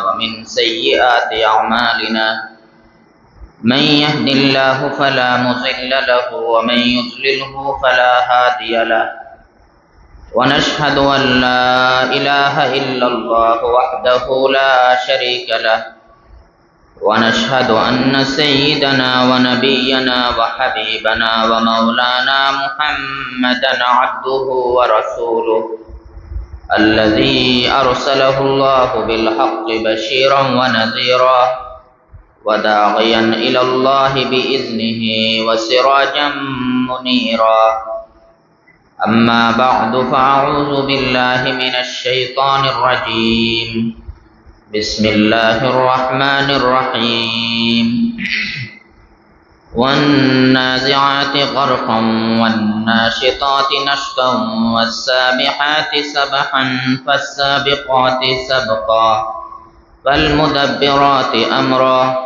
ومن سيئات أعمالنا من يهد الله فلا مضل له ومن يضلله فلا هادي له ونشهد أن لا إله إلا الله وحده لا شريك له ونشهد أن سيدنا ونبينا وحبيبنا ومولانا محمدا عبده ورسوله الذي أرسله الله بالحق بشيرا ونذيرا وداعيا إلى الله بإذنه وسراجا منيرا أما بعد فأعوذ بالله من الشيطان الرجيم بسم الله الرحمن الرحيم والنازعات غرقا والناشطات نشطا والسابحات سبحا فالسابقات سبقا فالمدبرات أمرا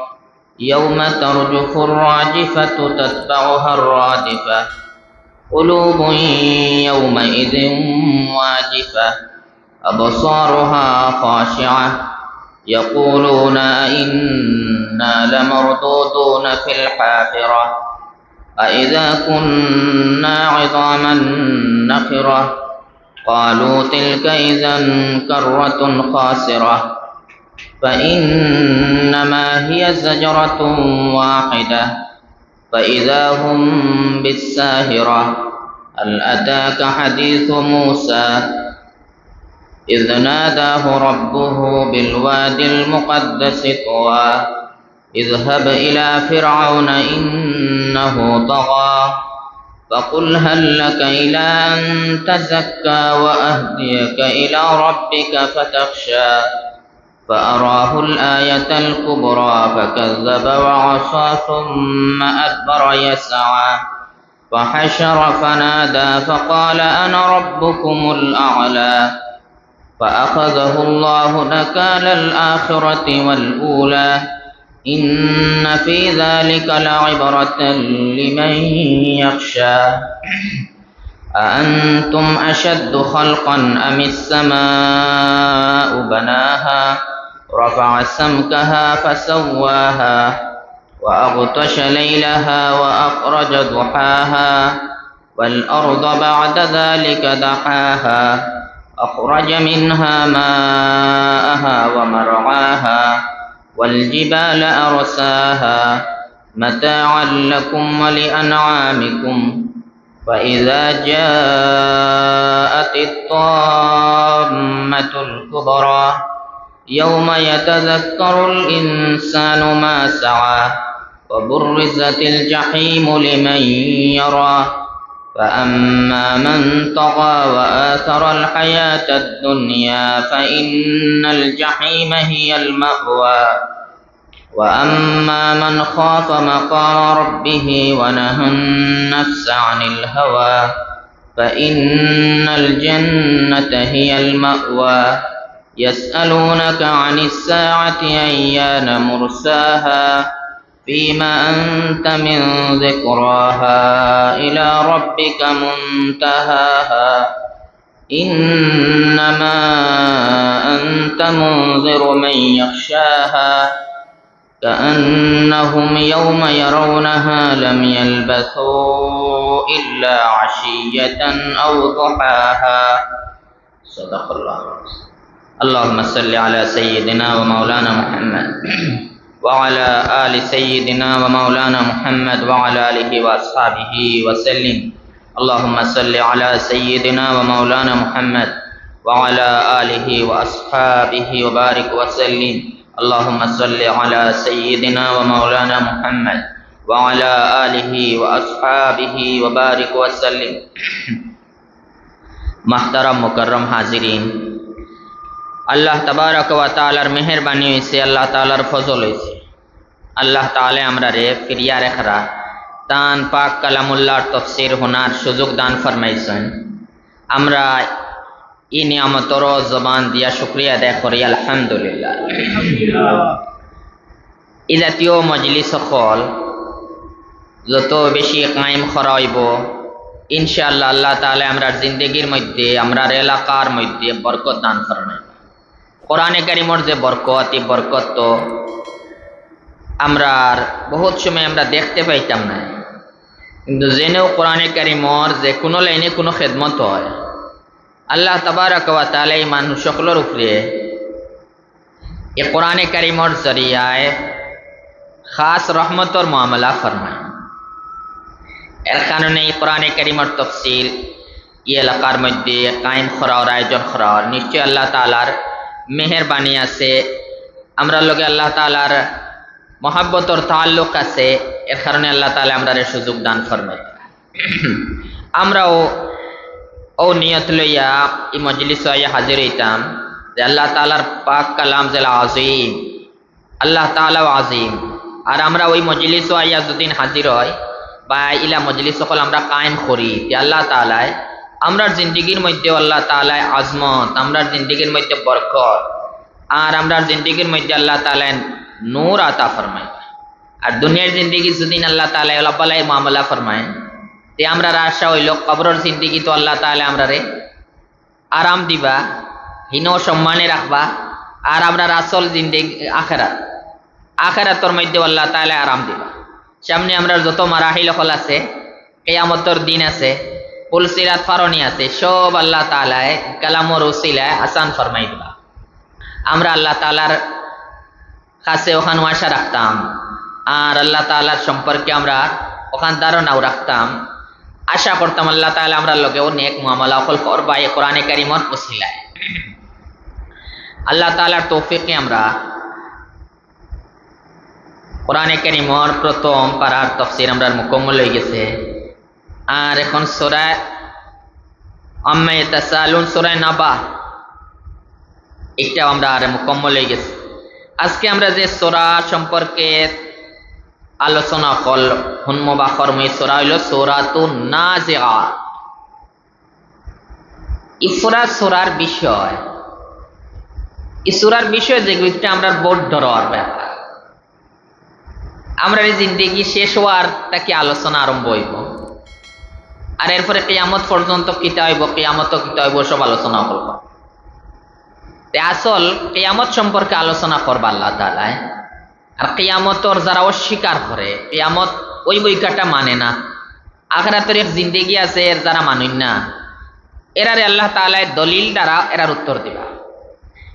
يوم ترجف الراجفة تتبعها الرادفة قلوب يومئذ واجفة أبصارها خاشعة يقولون إنا لمردودون في الحافرة أإذا كنا عظاما نخرة قالوا تلك إذا كرة خاسرة فإنما هي زجرة واحدة فإذا هم بالساهرة هل أتاك حديث موسى إذ ناداه ربه بالوادي المقدس طوى اذهب إلى فرعون إنه طغى فقل هل لك إلى أن تزكى وأهديك إلى ربك فتخشى فأراه الآية الكبرى فكذب وعصى ثم أدبر يسعى فحشر فنادى فقال أنا ربكم الأعلى فأخذه الله نكال الآخرة والأولى إن في ذلك لعبرة لمن يخشى أأنتم أشد خلقا أم السماء بناها رفع سمكها فسواها وأغطش ليلها وأخرج ضحاها والأرض بعد ذلك دحاها أخرج منها ماءها ومرعاها والجبال أرساها متاعا لكم ولأنعامكم فإذا جاءت الطامة الكبرى يوم يتذكر الإنسان ما سعى وبرزت الجحيم لمن يرى فأما من طغى وآثر الحياة الدنيا فإن الجحيم هي المأوى وأما من خاف مقام ربه ونهى النفس عن الهوى فإن الجنة هي المأوى يسألونك عن الساعة أيان مرساها فيما أنت من ذكراها إلى ربك منتهاها إنما أنت منذر من يخشاها كأنهم يوم يرونها لم يلبثوا إلا عشية أو ضحاها صدق الله اللهم صل على سيدنا ومولانا محمد وعلى آل سيدنا ومولانا محمد وعلى آله وأصحابه وسلم اللهم صل على سيدنا ومولانا محمد وعلى آله وأصحابه وبارك وسلم اللهم صل على سيدنا ومولانا محمد وعلى آله وأصحابه وبارك وسلم محترم मुकर्रम हाजिरीन আল্লাহ তাবারক ওয়া তাআলার মেহেরবানি হইছে আল্লাহ তাআলার ফজল হইছে আল্লাহ তাআলা আমরা রে ফিরিয়া রেখরা তান পাক কালামুল্লাহর তাফসীর হোনার সুযোগ দান ফরমাইছেন আমরা ই নিয়ামতর জবান দিয়া শুকরিয়া আদায় করি আলহামদুলিল্লাহ ই জাতীয় মজলিস সকল যত বেশি কায়েম করা হইব ইনশাআল্লাহ আল্লাহ তাআলা আমরার জিন্দেগীর মধ্যে আমরার এলাকার মধ্যে বরকত দান ফরমাইবেন কোরআনে কারিমর যে বরকত, এই বরকত তো আমরা বহুত সময় আমরা দেখতে পাইতাম না, কিন্তু জেনেও কোরআনে কারিমর যে কোনো লাইনে কোনো খেদমত হয়, আল্লাহ তাবারাক ওয়া তাআলা এই মানুষ সকলের উপরে এই কোরআনে কারিমর জরিয়ায় খাস রহমতর মামলা ফরমায়। এর কারণে এই কোরআনে কারিমর তফসির এই এলাকার মধ্যে কায়েম করার আয়োজন করার নিশ্চয় আল্লাহ তাআলার মেহেরবানি আছে, আমরা লগে আল্লাহ তাআলার মহাব্বতর তাল্লুক আছে। এর কারণে আল্লাহ তাআলা আমরা সুযোগ দান ফরমায়। আমরাও ও নিয়ত লইয়া এই মজলিস আইয়া হাজির হইতাম যে আল্লাহ তাআলার পাক কালাম যে আজিম, আল্লাহ তাআলাও আজিম, আর আমরা ওই মজলিস আইয়া যদিন হাজির হয় বা ইলা মজলিস সকল আমরা কায়েম করি, আল্লাহ তাআলায় আমরার জিন্দিগির মধ্যে আল্লাহ তাআলায় আজমত, আমরার জিন্দিগির মধ্যে বরকত, আর আমরার জিন্দিগির মধ্যে আল্লাহ তাআলায় নূর আতা ফরমায়। আর দুনিয়ার জিন্দিগি যদিন আল্লাহ তাআলায় আল্লাহ মামলা ফরমায়, তে আমরা আশা হইল কবরের জিন্দিগি তো আল্লাহ তাআলা আমরা রে আরাম দিবা, হিন সম্মানে রাখবা, আর আমরা আসল জিন্দিগি আখেরাতর মধ্যে আল্লাহ তাআলা আরাম দিবা। সামনে আমরা যত মারাহিল হল আছে, কিয়ামতের দিন আছে, পুলসিরাত ফারনি আছে, সব আল্লাহ তাআলায় কালামর ওসিলায় আসান ফরমাই দিবা। আমরা আল্লাহ তাআলার কাছে ওখান আশা রাখতাম, আর আল্লাহ তাআলার সম্পর্কে আমরা ওখান ধারণাও রাখতাম, আশা করতাম আল্লাহ তাআলা আমরা লগেও নেক মুআমালা করবা এই কোরআনে কারিমর ওসিলায়। আল্লাহ তাআলার তৌফিকে আমরা কোরআনে কারিমর প্রথম পারার তাফসীর আমরা মুকম্মল হয়ে গেছে, আর এখন সূরা আম্মা ইয়াতাসালুন সূরা নাবা এটা আমরা আর মুকম্মল হয়ে গেছে। আজকে আমরা যে সূরা সম্পর্কে আলোচনা হুনম বা কর্ম, এই সূরা হইল সূরাতুন নাজিআত। এই সূরার বিষয়, এই সূরার বিষয় যেগুলিতে আমরা বোধ ধরার ব্যাপার, আমরা এই জিন্দেগি শেষ হওয়ার তাকে আলোচনা আরম্ভ হইব, আর এরপরে কিয়ামত পর্যন্ত কিতা হইব, কিয়ামত কিতা হইব সব আলোচনা করব। আসল কিয়ামত সম্পর্কে আলোচনা করবা আল্লাহ তাআলায়। আর কিয়ামতর যারা অস্বীকার করে, কিয়ামত ওই বইকাটা মানে না, আখিরাতের এক জিন্দেগি আছে এর যারা মানুন না, এরারে আল্লাহ তাআলায় দলিল দ্বারা এরার উত্তর দিবা।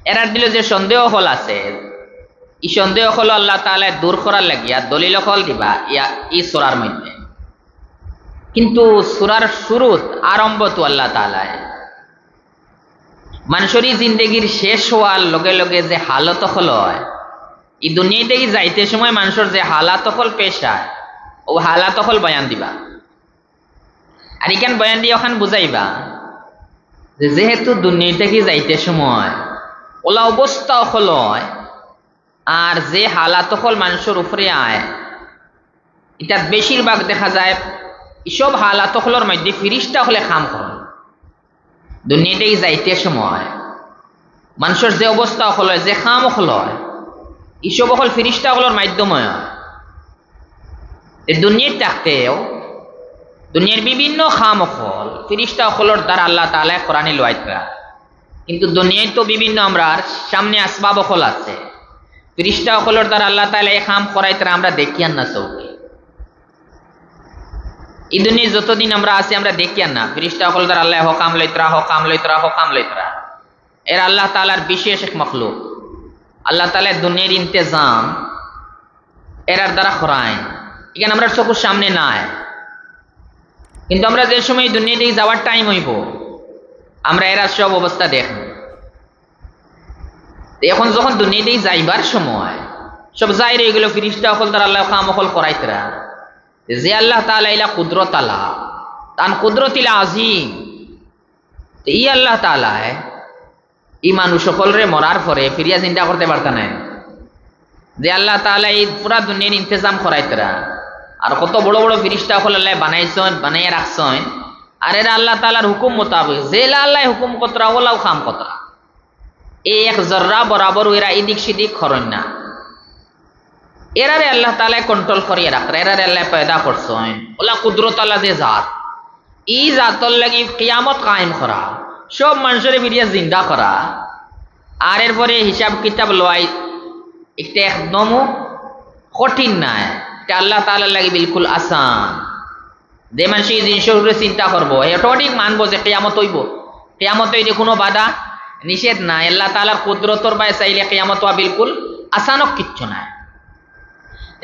এরার দিল যে সন্দেহ হল আছে, এই সন্দেহ হল আল্লাহ তাআলায় দূর করার লাগিয়া দলিল হল দিবা এই সূরার মধ্যে। কিন্তু সূরার শুরুত আরম্ভ তো আল্লাহ তাআলায় মানুষেরই জিন্দেগির শেষ হওয়ার লগে লগে যে হালত হল হয়, এই দুনিয়া থেকে যাইতে সময় মানুষের যে হালাত হল পেশ হয়, ও হালাত হল বয়ান দিবা। আর এখান বয়ান দিয়ে ওখান বুঝাইবা যে যেহেতু দুনিয়া থেকে যাইতে সময় ওলা অবস্থা হল হয়, আর যে হালাত হল মানুষের উপরে আয়, এটা বেশিরভাগ দেখা যায় এসব হালাত হলের মধ্যে ফিরিস্তা হলে খাম করে। দুনিয়াতেই যাইতে সময় মানুষের যে অবস্থা হল হয়, যে খাম হল হয়, এসব হল ফিরিস্তা হলের মাধ্যমে দুনিয়ার থাকতেও দুনিয়ার বিভিন্ন খাম হল ফিরিস্তা হলের দ্বারা আল্লাহ তাআলা কোরআনে লওয়াইতরা। কিন্তু দুনিয়ায় তো বিভিন্ন আমরা সামনে আসবাব হল আছে, ফিরিস্তা হলের দ্বারা আল্লাহ তাআলা এই খাম করাইতরা আমরা দেখি না চৌকে। এই দুনিয়ায় যতদিন আমরা আছি আমরা দেখি না ফিরিস্তা হল দ্বারা আল্লাহ হকাম লইতরা। এর আল্লাহ তাআলার বিশেষ এক মখলুক। আল্লাহ তাআলা দুনিয়ার ইন্তেজাম এরার দ্বারা করায়, এখানে আমরা চোখের সামনে নাই। কিন্তু আমরা যে সময় দুনিয়া থেকে যাওয়ার টাইম হইব, আমরা এরা সব অবস্থা দেখব। এখন যখন দুনিয়া থেকে যাইবার সময় সব যাই রয়ে গেল ফিরিস্তা হল দ্বারা আল্লাহ কামকল করাইতরা। যে আল্লাহ তাআলা ইলা কুদরত আলা তান কুদরতিল আজিম, এই আল্লাহ তাআলা এই মানুষ সকলরে মরার পরে ফিরিয়া চিন্তা করতে পারতা নাই যে আল্লাহ তাআলা এই পুরা দুনিয়ার ইন্তজাম করাইতরা, আর কত বড় বড় ফিরিস্তা হল আল্লাহ বানাইছেন, বানাইয়া রাখছেন, আর এরা আল্লাহ তাআলার হুকুম মোতাবেক যে আল্লাহ হুকুম কতরা ওলাও খাম কতরা, এই এক জর্রা বরাবর এরা এদিক সেদিক খরণ না। এরারে আল্লাহ তাআলা কন্ট্রোল করিয়ে রাখরা, এরারে আল্লাহ পয়দা করছেন। ওলা কুদরত আল্লাহ যে জাত, এই জাতর লাগি কিয়ামত কায়েম করা, সব মানুষের বিরিয়া জিন্দা করা, আর এরপরে হিসাব কিতাব লয় এটা একদমও কঠিন নাই, এটা আল্লাহ তাআলার লাগি বিলকুল আসান। যে মানুষ এই জিনিসের উপরে চিন্তা করবো অটোমেটিক মানবো যে কিয়ামত হইব, কিয়ামত হইলে কোনো বাধা নিষেধ নাই, আল্লাহ তাআলার কুদরতর বাই চাইলে কিয়ামত হওয়া বিলকুল আসানক কিচ্ছু নাই।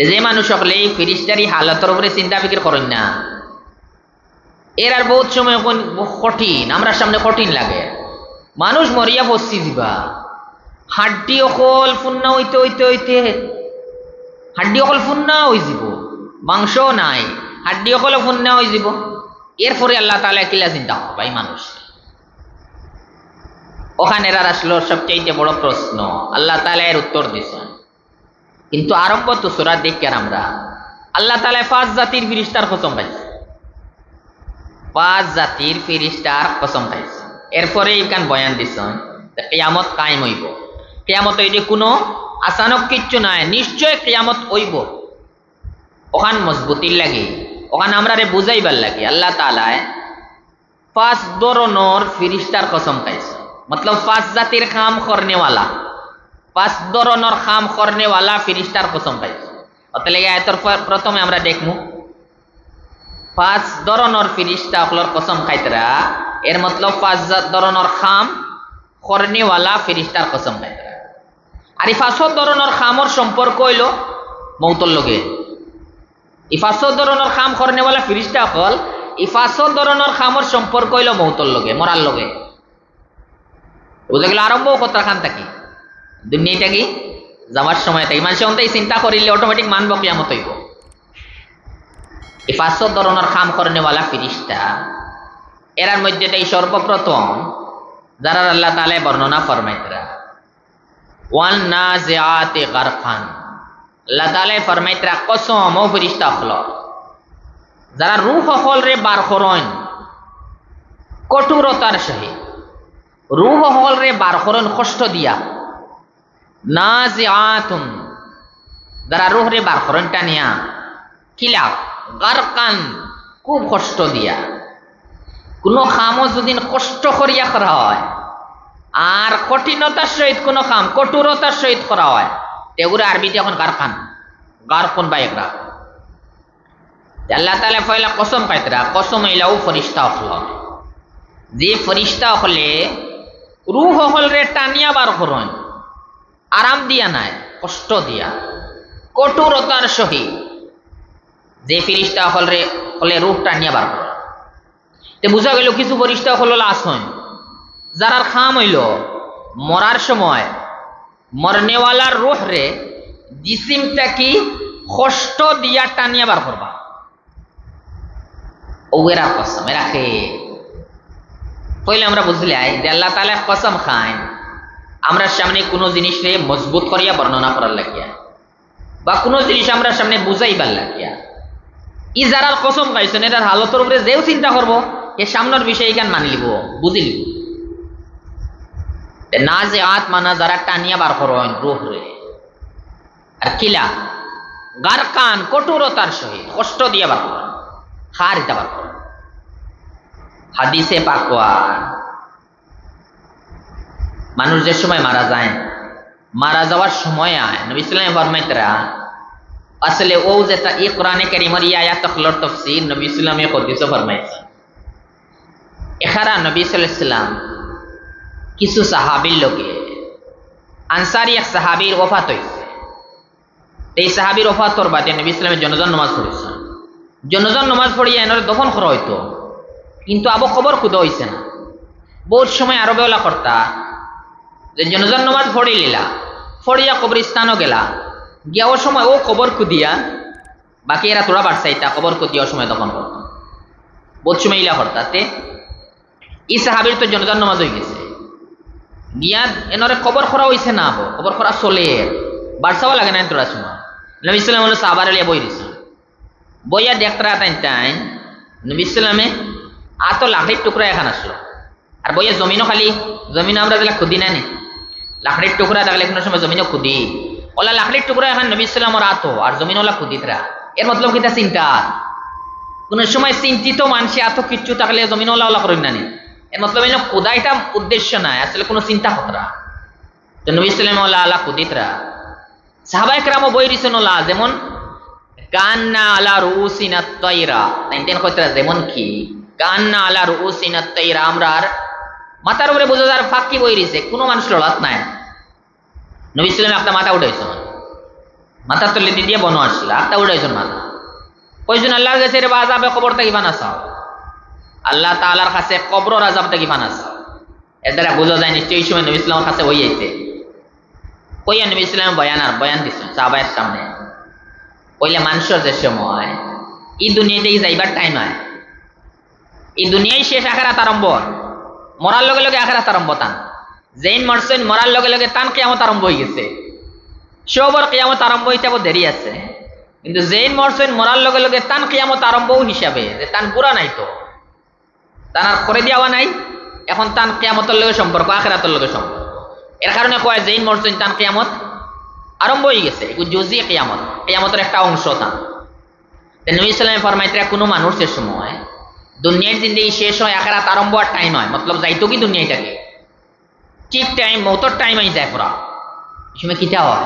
যে মানুষ সকলে এই ফিরিস্তারি হালতের উপরে চিন্তা ফিকির করেন না, এর আর বহুত সময় কঠিন, আমরা সামনে কঠিন লাগে। মানুষ মরিয়া বসছি দিবা, হাড্ডি অকল ফুন্না হইতে হইতে হইতে হাড্ডি অকল ফুন্না হয়ে যাব, মাংস নাই, হাড্ডি অকল ফুন্না হয়ে যাব। এরপরে আল্লাহ তাআলা কিলা চিন্তা করবে এই মানুষ। ওখানে এরা আসলো সবচেয়ে বড় প্রশ্ন, আল্লাহ তাআলা এর উত্তর দিয়েছেন। কিন্তু আরম্ভ তো সূরা দেখি আর আমরা আল্লাহ তাআলা 5 জাতির ফেরেশতার কসম খাইছে, 5 জাতির ফেরেশতার কসম খাইছে। এরপরে এইখান বয়ান দিছেন কিয়ামত কায়েম হইব, কিয়ামত হইলে কোনো আচানক কিচ্ছু নাই, নিশ্চয় কিয়ামত হইব। ওখান মজবুতির লাগে, ওখান আমরা বুঝাইবার লাগে আল্লাহ তাআলা 5 ধরনের ফেরেশতার কসম খাইছে। মতলব 5 জাতির কাম করনেওয়ালা, 5 ধরনের কাম করনেওয়ালা ফেরেশতার কসম খাইছে। অতলে আয়াতের প্রথমে আমরা দেখমু 5 ধরনের ফেরেশতা হলোর কসম খাইতরা, এর মতলব 5 ধরনের কাম করনেওয়ালা ফেরেশতার কসম খাইতরা। আর এই 5 ধরনের কামর সম্পর্ক হইল মৌতর লগে। এই 5 ধরনের কাম করনেওয়ালা ফেরেশতা হল, এই 5 ধরনের কামর সম্পর্ক হইল মৌতর লগে, মরার লগে। বুঝা গেল? আরম্ভ কথা খান থাকি দুনিয়াটা কি যাওয়ার সময় থাকি মানুষ অন্তাই চিন্তা করিলে অটোমেটিক মানব কিয়ামত হইব। এই 5 ধরনের কাম করনেওয়ালা ফেরেশতা, এরার মধ্যে এই সর্বপ্রথম যারা আল্লাহ তাআলা বর্ণনা ফরমাইতরা ওয়ান নাজিআতি গারকান, আল্লাহ তাআলা ফরমাইতরা কসম ও ফেরেশতা হলো যারা রূহ হল রে বার করন কঠোরতার সহিত, রূহ হল রে বার করন কষ্ট দিয়া। নাজিআতুন যারা রূহ রে বার করন টানিয়া, কিলা গারকান খুব কষ্ট দিয়া। কোনো কামও যদি কষ্ট করিয়া করা হয় আর কঠিনতার সহিত কোনো কাম কঠোরতার সহিত করা হয়, এগুলো আরবিতে এখন গারকান, গারকুন বা এগরা। আল্লাহ তাআলা পয়লা কসম খাইতরা, কসম হইলাও ফেরেশতা হল, যে ফেরেশতা হলে রূহ হল রে টানিয়া বার করন, আরাম দিয়া নাই, কষ্ট দিয়া কঠোরতার সহিত যে ফেরেশতা হল রে হলে রূহ টানিয়া বার করন। তে বুঝা গেল কিছু ফেরেশতা হল আসন যারার খাম হইল মরার সময় মরনেওয়ালার রূহ রে জিসিমটা কি কষ্ট দিয়া টানিয়া বার করবা। ও এরা কসম, এরা খে পহলে আমরা বুঝলাই যে আল্লাহ তাআলা কসম খান আমরা সামনে কোনো জিনিস রে মজবুত করিয়া বর্ণনা করার লাগিয়া বা কোনো জিনিস আমরা সামনে বুঝাইবার লাগিয়া। ই যারার কসম খাইছেন এটার হালতের উপরে যেও চিন্তা করবো এ সামনের বিষয় এখান মানি লিব, বুঝি লিব। নাজিআত মানা যারা টানিয়া বার করেন রূহ রে, আর কিলা গারকান কঠোরতার সহিত কষ্ট দিয়া বার করেন, খার দিতে বার করেন। হাদিসে পাক মানুষ যে সময় মারা যায়, মারা যাওয়ার সময় আয় নবী সাল্লাল্লাহু আলাইহি ওয়াসাল্লাম ফরমাইতরা আসলে ও যেটা এই কোরআনে কারীমের এই আয়াত হলোর তাফসীর নবী সাল্লাল্লাহু আলাইহি ওয়াসাল্লাম ফরমাইছেন। এখারা নবী সাল্লাল্লাহু আলাইহি ওয়াসাল্লাম কিছু সাহাবীর লোকে আনসারী এক সাহাবীর ওফাত হইছে। এই সাহাবীর ওফাতর বাদে নবী সাল্লাল্লাহু আলাইহি ওয়াসাল্লাম জনাজার নামাজ পড়েছেন। জনাজার নামাজ পড়িয়া এনারে দফন করা হইতো, কিন্তু আবু খবর খুদা হইছে না। বহুত সময় আরবে ওলা করতা যে জনাজার নামাজ পড়ি লিলা, পড়িয়া কবরস্থানও গেলা, গিয়া ও সময় ও কবর খুদিয়া বাকি এরা তোরা বাড়ছাইতা কবর খুদিয়া ও সময় দফন করত। বহুত সময় ইলা করতাতে ই সাহাবীর তো জনাজার নামাজ হয়ে গেছে, গিয়া এনরে কবর করা হইছে না, কবর করা চলে বাড়ছাও লাগে না তোরা সময়। নবী সাল্লাল্লাহু আলাইহি ওয়াসাল্লাম সাহাবার লিয়া বই দিছে, বইয়া দেখতরা তাই নবী সাল্লামে আতো লাকড়ির টুকরা এখন আসলো, আর বইয়া জমিনও খালি জমিন আমরা যেটা খুদি না নি লাকড়ির টুকরা থাকলে কোনো সময় জমিনও খুদি ওলা লাকড়ির টুকরা এখন নবী সাল্লামের আতো আর জমিন ওলা খুদিতরা। এর মতলব কিটা চিন্তা, কোন সময় চিন্তিত মানুষে এত কিচ্ছু থাকলে জমিন ওলা ওলা করেন না নি। এর মতলব খুদা এটা উদ্দেশ্য নাই, আসলে কোনো চিন্তা খতরা তো নবী সাল্লাল্লাহু আলা কুদিতরা সাহাবায়ে কেরামও বই দিছেন ওলা যেমন কান্না আলা রুসিনা তাইরা তাইতেন কইতরা যেমন কি কান্না আলা রুসিনা তাইরা আমরার মাথার উপরে বোঝা যার ফাঁকি বই দিছে কোনো মানুষ লড়াত নাই নবী সাল্লাল্লাহু একটা মাথা উঠাইছেন মাথার তলে দিয়ে বনো আসছিল একটা উঠাইছেন মাথা কইছেন আল্লাহর কাছে রে আযাবে কবর থেকে বানাসাও আল্লাহ তাআলার কাছে কবরের আযাব থেকে বানাসাও এর দ্বারা বোঝা যায় নিশ্চয়ই এই সময় নবী সাল্লাল্লাহু কাছে হই আইতে কইয়া নবী সাল্লাল্লাহু বয়ান দিছেন সাহাবায়ের সামনে কইলে মানুষের যে সময় এই দুনিয়াতেই যাইবার টাইম হয় এই দুনিয়ায় শেষ আখিরাত আরম্ভ মরার লগে লগে আখিরাত আরম্ভ তান যেইন মরছেন মরার লগে লগে তান কিয়ামত আরম্ভ হয়ে গেছে সবর কিয়ামত আরম্ভ হইতে দেরি আছে কিন্তু যেইন মরছেন মরার লগে লগে তান কিয়ামত আরম্ভ হিসাবে যে তান পুরা নাই তো তান আর করে দেওয়া নাই এখন তান কিয়ামতের লগে সম্পর্ক আখিরাতের লগে সম্পর্ক এর কারণে কয় যেইন মরছেন তান কিয়ামত আরম্ভ হয়ে গেছে এগুলো জুজি কিয়ামত কিয়ামতের একটা অংশ তান নবী সাল্লাল্লাহু ফরমাইতে কোনো মানুষের সময় দুনিয়ার জিন্দেগি শেষ হয় আখিরাত আরম্ভ আর টাইম হয় মতলব যাইতো কি দুনিয়াটাকে ঠিক টাইম মৌতর টাইম আই যায় পুরা এই সময় কিটা হয়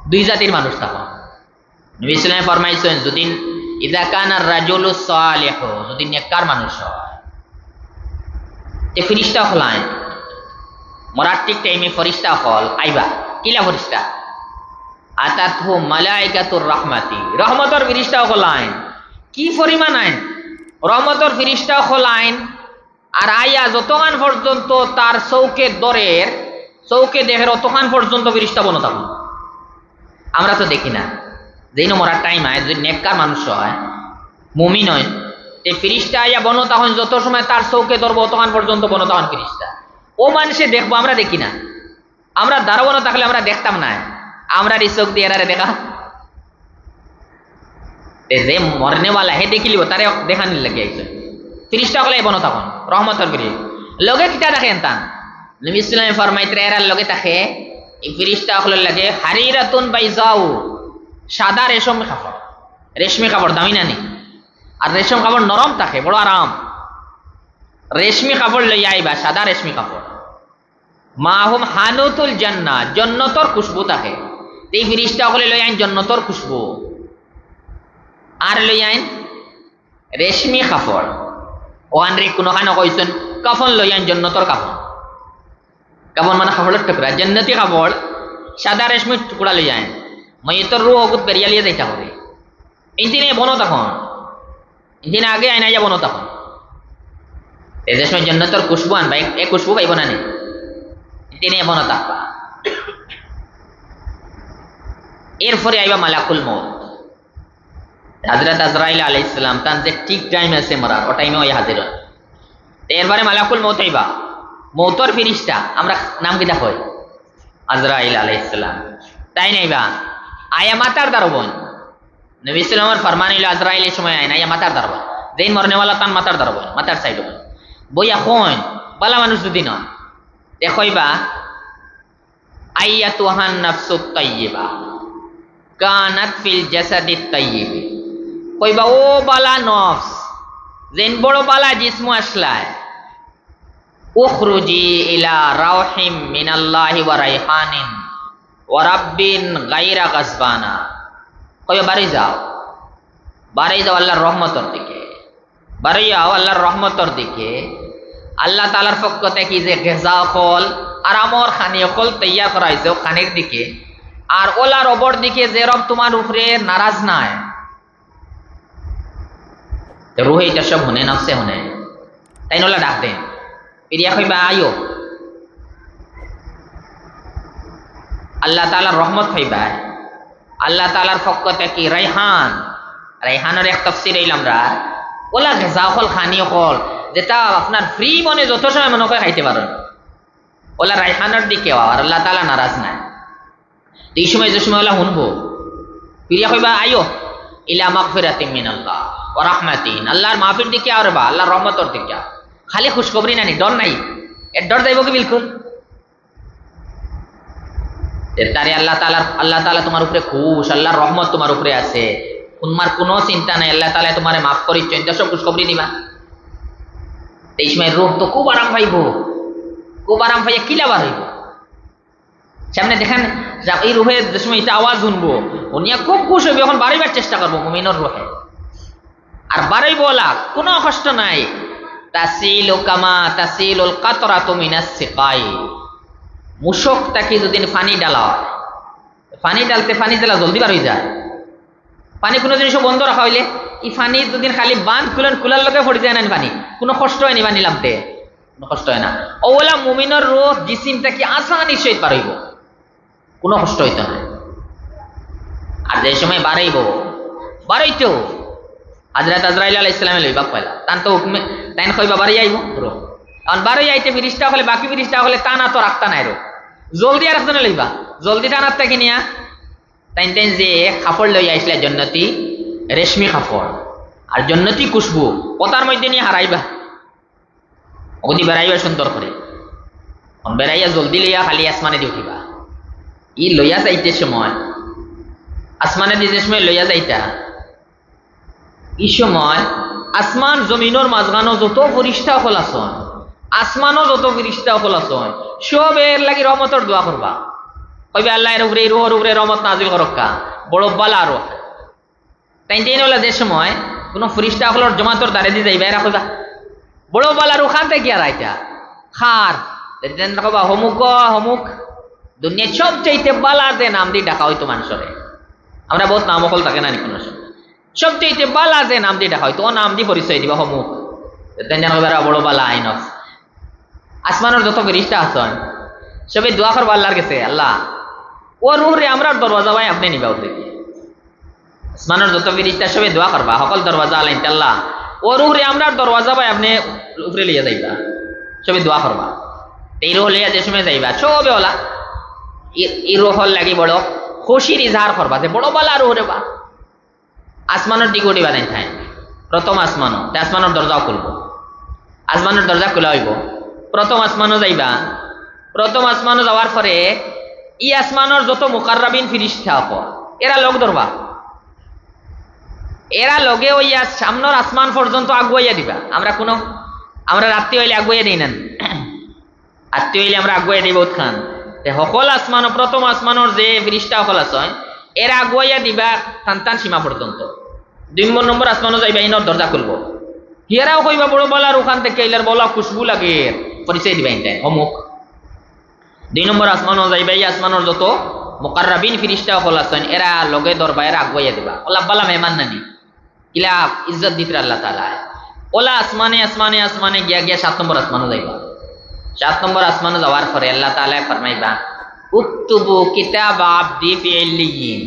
দুই জাতির মানুষ তখন নবী সাল্লাল্লাহু ফরমাইছেন যদি ইযা কানা রাজুলু সালিহ যদি নেককার মানুষ হয় তে ফেরেশতা হলায় মরার ঠিক টাইমে ফেরেশতা হল আইবা কিলা ফেরেশতা আতাতহু মালাইকাতুর রাহমাতি রহমতর ফেরেশতা হলায় কি পরিমাণ আইন রহমতর ফেরেশতা হলায় আর আইয়া যতক্ষণ পর্যন্ত তার চৌকে দরের চৌকে দেহের অতক্ষণ পর্যন্ত ফেরেশতা বনো থাকুন আমরা তো দেখি না যেই মরার টাইম হয় যদি নেককার মানুষ হয় মুমিন হয় এই ফেরেশতা আইয়া বনো তখন যত সময় তার চৌকে ধরবো অতক্ষণ পর্যন্ত বনো তখন ফেরেশতা ও মানুষে দেখবো আমরা দেখি না আমরা দাঁড়ানো থাকলে আমরা দেখতাম না আমরা এই চোখ দিয়ে এরারে দেখা যে মরনেওয়ালা হে দেখিলিব তারে দেখানি লাগে আইছে ফেরেশতা হলে বনো তখন রহমতের ফিরে লগে কিটা দেখেন তা নবী সাল্লাল্লাহু আলাইহি ফরমাইতে এরার লগে থাকে এই ফেরেশতা হলে লাগে হারিরাতুন বাইজাউ সাদা রেশমি কাপড় দামি না নি আর রেশম কাপড় নরম থাকে বড় আরাম রেশমি কাপড় লই আইবা সাদা রেশমি কাপড় মাহুম হানুতুল জান্নাহ জান্নাতর খুশবু থাকে এই ফেরেশতা হলে লই আইন জান্নাতর খুশবু আর লই আইন রেশমি কাপড় ওয়ানরে কোনখানে কইছেন কাফন লই আইন জান্নাতর কাফন কাফন মানে কাপড়ের টুকরা জান্নাতি কাপড় সাদা রেশমি টুকরা লই আইন মাইয়তর রূহ অগুত বেরিয়া লিয়ে যাইতা হবে ইনদিনে বনো তখন ইনদিনে আগে আইনা যা বনো তখন এই যে সময় জান্নাতর খুশবু আনবা এই খুশবু পাইব না নি ইনদিনে বনো তাকবা এরপরে আইবা মালাকুল মউত হযরত আজরাইল আলাইহিস সালাম তান যে ঠিক টাইম আছে মরার ও টাইমে ওই হাজির হয় এরপরে মালাকুল মউত আইবা মউতর ফেরেশতা আমরা নাম কি দেখো আজরাইল আলাইহিস সালাম তাই নাইবা আয়া মাতার দারবন নবী সাল্লাল্লাহু আলাইহি ফরমান হইল আজরাইল এই সময় আইনা আয়া মাতার দারবন যেই মরনেওয়ালা তান মাতার দারবন মাতার সাইড বইয়া কোন বালা মানুষ যদি না দেখইবা আইয়াতুহান নাফসুত তাইয়্যিবা কানাত ফিল জাসাদিত তাইয়্যিব কইবা ও বালা নফস যেন বড় বালা জিসমু আসলায় উখরুজি ইলা রাউহিম মিনাল্লাহি ওয়া রাইহানিন ওয়া রাব্বিন গায়রা গাসবানা কইবা বাড়ি যাও আল্লাহর রহমতের দিকে বাড়ি যাও আল্লাহর রহমতের দিকে আল্লাহ তাআলার পক্ষ থেকে যে গেজা ফল আর আমর খানি ফল তৈয়ার করা হয়েছে ও খানের দিকে আর ওলার ওপর দিকে যে রব তোমার উপরে নারাজ নাই রুহ এটা সব হনে নফসে হনে তাই নোলা ডাক দেন পিরিয়া কইবা আইও আল্লাহ তাআলার রহমত হইবা আল্লাহ তাআলার পক্ষ থেকে রাইহানের এক তাফসীর হইল আমরা ওলা গেজা ফল খানি ফল যেটা আপনার ফ্রি মনে যত সময় মনে করে খাইতে পারেন ওলা রাইহানের দিকে আর আল্লাহ তাআলা নারাজ নাই এই সময় যে সময় ওলা শুনবো পিরিয়া কইবা আইও ইলা মাগফিরাতিন মিনাল্লাহ ওয়া রাহমাতিন আল্লাহর মাফির দিকে আর বা আল্লাহর রহমতের দিকে খালি খুশখবরি নানি ডর নাই এর ডর যাইব কি বিলকুল তারে আল্লাহ তাআলা তোমার উপরে খুশ আল্লাহর রহমত তোমার উপরে আছে তোমার কোনো চিন্তা নাই আল্লাহ তাআলা তোমারে মাফ করিচ্ছেন এটা সব খুশখবরি দিবা এই সময় রূহ তো খুব আরাম পাইব খুব আরাম পাইয়া কিলা বার হইব সামনে দেখেন এই রুহে যে সময় এটা আওয়াজ শুনবো উনিয়া খুব খুশ হইবে, এখন বাড়াইবার চেষ্টা করবো মুমিনের রুহে, আর বাড়াইব ওলা কোনো কষ্ট নাই। তাসিলু কামা তাসিলুল কাতরাতু মিনাস সিকাই, মুশক তাকে যদি পানি ডালা হয়, পানি ডালা জলদি বার হয়ে যায়। পানি কোনো জিনিস বন্ধ রাখা হইলে এই পানি যদি খালি বাঁধ কুলার লগে পড়ে যায় না পানি, কোনো কষ্ট হয়নি পানি নামতে, কোনো কষ্ট হয় না। ওলা মুমিনের রূহ জিসিমটা কি আসানি সহিত পার হইব, কোনো কষ্ট হইতো না। আর যে সময় বাড়াইতো হযরত আজরাইল আলাইহিস সালাম লইবা পয়লা তান তো হুকমে তাইন কইবা বাড়াই আইব রূহ, কারণ বাড়াই আইতে ফিরিস্তা হলে বাকি ফিরিস্তা হলে টানা তো রাখতা নাই রূহ, জলদি আর রাখতে লইবা, জলদি টানার থেকে নিয়া তাইন যে কাপড় লই আইসলা জন্নতি রেশমি কাপড় আর জন্নতি খুশবু কথার মধ্যে নিয়ে হারাইবা, ওদি বেড়াইবা সুন্দর করে, বেড়াইয়া জলদি লইয়া খালি আসমানে দিয়ে উঠিবা। ই লইয়া যাইতে সময় আসমানে দিয়ে যে সময় লইয়া যাইতা, এই সময় আসমান জমিনের মাঝখানো যত ফেরেশতা হল আসন, আসমানও যত ফেরেশতা হল আসন, সব এর লাগি রহমতের দোয়া করবা, কইবে আল্লাহ এর উপরে রুহের উপরে রহমত নাজিল করক্কা, বড় বালা আরো তাই হলো যে সময় কোনো ফেরেশতা হলর জমাতর দাঁড়ে দিয়ে যাইবা, এরা কইবা বড় বালা রু খান থেকে আর আইতা খার কবা হমুক দুনিয়া সবচাইতে বালা যে নাম দিয়ে ডাকা হইতো মানুষের, আমরা বহুত নাম অকল থাকে না কোনো সময়, সবচাইতে বালা যে নাম দিয়ে ডাকা হইতো ও নাম দিয়ে পরিচয় দিবা হমুক, বড় বালা আইন। আসমানের যত ফেরেশতা আছেন সবে দোয়া করবা আল্লাহর কাছে, আল্লাহ ও রুহ রে আমরা দরওয়াজা ভাই আপনি নিবা উঠে, আসমানের যত ফেরেশতা সবে দোয়া করবা সকল দরওয়াজা আলাইন আল্লাহ ও রুহ রে আমরা দরওয়াজা ভাই আপনি উপরে লিয়া যাইবা, সবে দোয়া করবা। এই রুহ লিয়া যে সময় যাইবা সবে ওলা এই রুহর লাগি বড় খুশির ইজহার করবা যে বড় বালা রুহ রে বা। আসমানের দিকে উঠিবা নাই ঠাই প্রথম আসমানের দরজাও খুলবো, আসমানের দরজা খোলা হইব, প্রথম আসমানও যাইবা, প্রথম আসমানও যাওয়ার পরে ই আসমানের যত মুকাররাবিন ফিরিস্তা এরা লগ ধরবা, এরা লগে ওইয়া সামনের আসমান পর্যন্ত আগুয়াইয়া দিবা। আমরা রাত্রি হইলে আগুয়াইয়া দিই না, রাত্রি হইলে আমরা আগুয়াইয়া দিব খান সকল আসমান প্রথম আসমানের যে ফিরিস্তা সকল আছে এরা আগুয়াইয়া দিবা টান সীমা পর্যন্ত। 2 নম্বর আসমানও যাইবা, ইনর দরজা খুলবো, হিয়ারাও কইবা বড় বলার ওখান থেকে ইলার বলা খুশবু লাগে পরিচয় দিবা ইনটাই অমুক। 2 নম্বর আসমানও যাইবা, এই আসমানের যত মুকাররাবিন ফিরিস্তা সকল আছেন এরা লগে দরবা, এরা আগুয়াইয়া দিবা, ওলা বালা মেহমান নানি ইলা ইজ্জত দিতে আল্লাহ তাআলা, ওলা আসমানে গিয়া 7 নম্বর আসমানও যাইবা। 7 নম্বর আসমানও যাওয়ার পরে আল্লাহ তাআলা ফরমাইবা উকতুবু কিতাব আবদি ফি ইল্লিয়িন,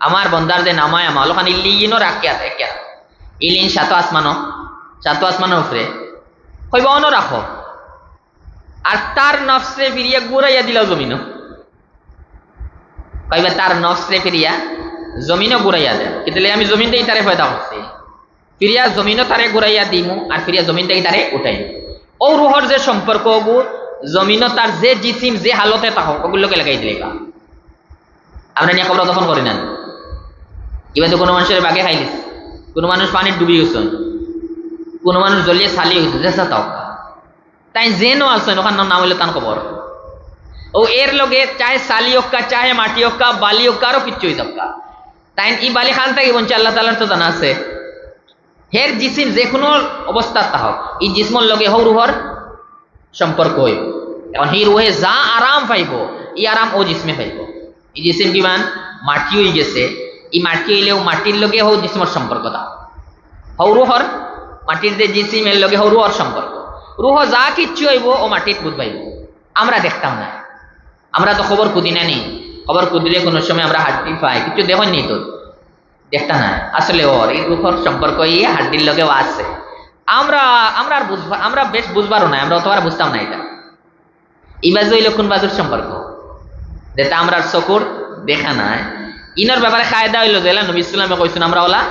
আমার বন্দার যে নামায় আমার ওখানে ইল্লিয়িনও রাখে আছে কে ইলিন 7 আসমানের উপরে কইবা অন রাখো, আর তার নফসে ফিরিয়া ঘুরাইয়া দিল জমিনও, কইবা তার নফসে ফিরিয়া জমিনও ঘুরাইয়া দেয়, কিন্তু আমি জমিনটাই তারে ফয়দা করছি, ফিরিয়া জমিনও তারে ঘুরাইয়া দিমু আর ফিরিয়া জমিনটাই তারে উঠাই। ও রুহর যে সম্পর্ক জমিনও তার যে জিসিম যে হালতে থাকুক ওগুলোকে লাগাই দিলেবা। আমরা নিয়ে কবর দফন করি না, এবার তো কোনো মানুষের বাগে খাইলিস, কোনো মানুষ পানির ডুবি গেছে, কোনো মানুষ জ্বলিয়ে চালিয়ে গেছে জেসা তাও তাই যেনো আছেন ওখান নাম হইলে তান খবর ও এর লগে চাহে চালি হোক্কা চাহে মাটি হোক্কা বালি হোক্কা আরো কিচ্ছু হয়ে যাবকা, তাই ই বালি খান থেকে বলছে আল্লাহ তাআলার তো জানা আছে হের জিসিম যে কোনো অবস্থা তাহক এই জিসমর লগে হৌ রুহর সম্পর্ক হইব। এখন হি রুহে যা আরাম পাইব ই আরাম ও জিসমে পাইব। এই জিসিম কিমান মাটি হয়ে গেছে, এই মাটি হইলেও মাটির লগে হৌ জিসমর সম্পর্ক দাও, হৌ রুহর মাটির যে জিসিমের লগে হৌ রুহর সম্পর্ক, রুহ যা কিচ্ছু হইব ও মাটির বুঝ পাইব, আমরা দেখতাম না, আমরা তো খবর খুদি না নি, খবর খুদিলে কোনো সময় আমরা হাড্ডি পাই কিছু দেখুন নি তো দেখতা না, আসলে ওর এই রুহর সম্পর্ক ই হাড্ডির লগেও আছে, আমরা বেশ বুঝবারও না, আমরা অতবার বুঝতাম না এটা। এই বাজু হইল কোন বাজুর সম্পর্ক যেটা আমরা চকুর দেখা নাই, ইনার ব্যাপারে কায়দা হইল যে নবী ইসলামে কইছেন আমরা ওলা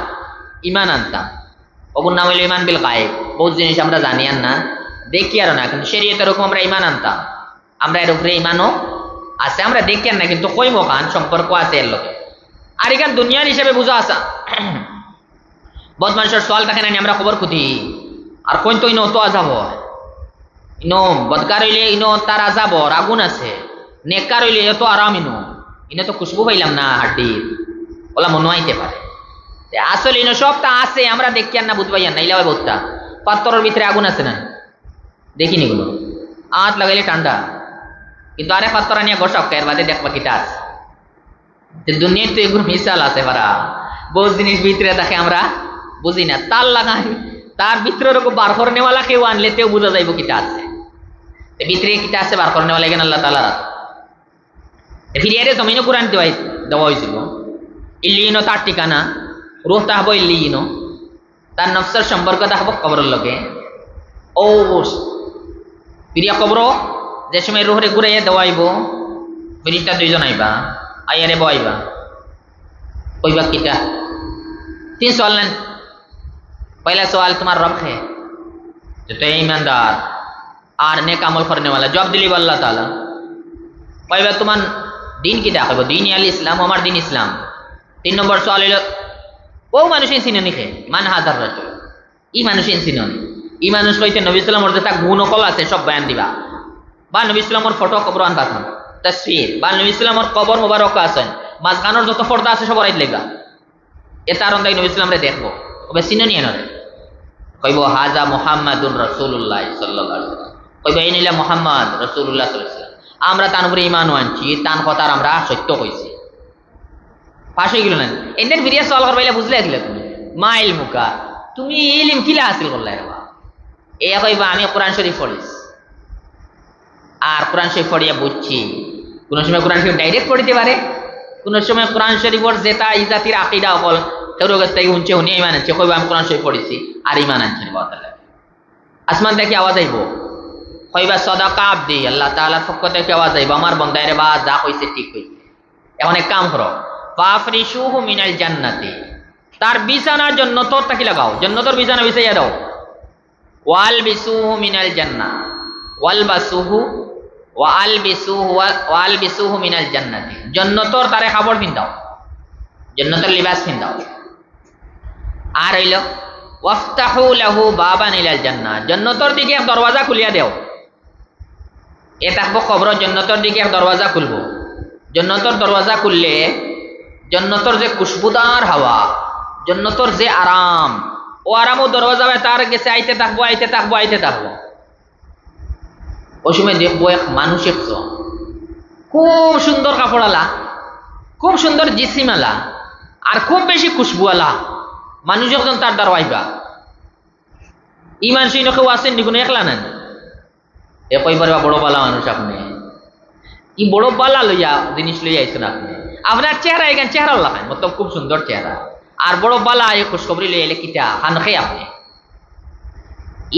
ইমান আনতাম, ওগুর নাম হইল ইমান বিল গায়েব, বহুত জিনিস আমরা জানি আর না দেখি আর না, কিন্তু শরীয়তের রকম আমরা ইমান আনতাম, আমরা এর উপরে ইমানও আছে, আমরা দেখি আর না কিন্তু কইম খান সম্পর্ক আছে এর লোকে। আর এখান দুনিয়ার হিসেবে বুঝা আসা বহুত মানুষের সওয়াল থাকে না আমরা খবর খুঁজি আর কইন তো ইনো তো আজাব ইনো বদকার হইলে ইনো তার আজাব আগুন আছে, নেককার হইলে এত আরাম ইনো, ইনে তো খুশবু পাইলাম না হাড্ডির, ওলা মনে হইতে পারে। আসলে ইনো সবটা আছে, আমরা দেখি আর না বুঝবাই না। ইলা বোধটা পাত্তরের ভিতরে আগুন আছে না, দেখিনি গুলো আত লাগাইলে ঠান্ডা, কিন্তু আরে পাত্তর আনিয়া গোসক এর বাদে দেখবা কিটা আছে। দুনিয়ায় তো এগুলো মিসাল আছে পারা, বহু জিনিস ভিতরে দেখে আমরা বুঝি না, তার লাগাই তার ভিতরে ওরকম বার করে নেওয়ালা কেউ আনলে তেও বোঝা যাইব কিটা আছে, ভিতরে কিটা আছে বার করে নেওয়ালা এখানে আল্লাহ তাআলা ফিরিয়ারে জমিনও কোরআন দেওয়া হয়েছিল। ইল্লিনো তার ঠিকানা, রুহ তাহবো ইল্লিনো, তার নফসের সম্পর্ক থাকবো কবরের লগে। ও ফিরিয়া কবর যে সময় রুহরে ঘুরাইয়া দেওয়াইব, ফিরিস্তা দুইজন আইবা, আইয়ারে বইবা, কইবা কিটা? 3 सवाल নেন। पहला सवाल तुम्हारा रब है जो तो ईमानदार और नेक अमल करने वाला, जवाब दिली अल्लाह ताला। कईबा तुम्हार दिन की देखो, दिन आल इस्लाम, हमार दिन इस्लाम। 3 নম্বর सवाल হলো ও মানুষের চিননি খে মান হাজার রাজুল, ই মানুষের চিননি, ই মানুষ কইতে নবী সাল্লাল্লাহু আলাইহি ওয়াসাল্লাম গুণ কল আছে সব বয়ান দিবা, বা নবী সাল্লাল্লাহু ফটো কবর আনবা তসবির, বা নবী সাল্লাল্লাহু কবর মোবারক আছেন মাঝখানোর যত পর্দা আছে সব রাইত লাগবা, এটা আর নবী সাল্লাল্লাহু আলাইহি দেখবো ওবে চিননি এনরে। কইব হাজা মুহাম্মাদুর রাসূলুল্লাহ সাল্লাল্লাহু আলাইহি ওয়াসাল্লাম, কইব ইনিলা মুহাম্মদ রাসূলুল্লাহ সাল্লাল্লাহু আলাইহি ওয়াসাল্লাম, আমরা তার উপরে ঈমান আনছি, তার কথার আমরা সত্য কইছি। ফাঁসে গেল না এদের ফিরিয়া সওয়াল করবাইলা বুঝলে দিলে তুমি মাইল মুকা, তুমি ইলম কিলা হাসিল করলে রে বাবা? এ কইবা আমি কোরআন শরীফ পড়িস, আর কোরআন শরীফ পড়িয়া বুঝছি। কোন সময় কোরআন শরীফ ডাইরেক্ট পড়িতে পারে, কোন সময় কোরআন শরীফের যেটা ইজাতির আকীদা হল কেউ কাছ থেকে উনছে উনি ঈমান আনছে, কইবা আমি কোরআন শরীফ পড়িছি আর ঈমান আনছে না। আসমান থেকে আওয়াজ আইব, কইবা সাদাকা আবদি, আল্লাহ তাআলার পক্ষ থেকে আওয়াজ আইব, আমার বান্দায় রে বা যা কইছে ঠিক কইছে। এখন এক কাম করো, ফাফরিশুহু মিনাল জান্নাতি, তার বিছানার জান্নাতর তাকি লাগাও, জান্নাতর বিছানা বিছাইয়া দাও। ওয়ালবিসুহু মিনাল জান্নাহ, ওয়ালবাসুহু ওয়ালবিসুহু মিনাল জান্নাতি, জান্নাতর তারে কাপড় পিন্দাও, জান্নাতের লিবাস পিন্দাও। আর হইল ওয়াফতাহু লাহু বাবান ইলাল জান্নাহ, জান্নাতর দিকে এক দরওয়াজা খুলিয়া দাও। এ থাকবো কবর, জান্নাতর দিকে এক দরওয়াজা খুলবো। জান্নাতর দরওয়াজা খুললে জান্নাতর যে খুশবুদার হাওয়া, জান্নাতর যে আরাম, ও আরাম ও দরওয়াজা তার গেছে আইতে থাকবো আইতে থাকবো আইতে থাকবো। ওই সময় দেখবো এক মানুষ খুব সুন্দর কাপড়ালা, খুব সুন্দর জিসিমালা, আর খুব বেশি খুশবুওয়ালা মানুষ একজন তার দ্বার আইবা। ইমান সৈন্য কেউ আসেন নিগুণ একলা নেন, এ কইবার বড় বালা মানুষ আপনি, কি বড় বালা লইয়া জিনিস লইয়া আইছেন আপনি, আপনার চেহারা এখানে চেহারা লাগান মতলব খুব সুন্দর চেহারা, আর বড় বালা এই খুশখবরি লইয়া এলে কিটা খান খাই আপনি।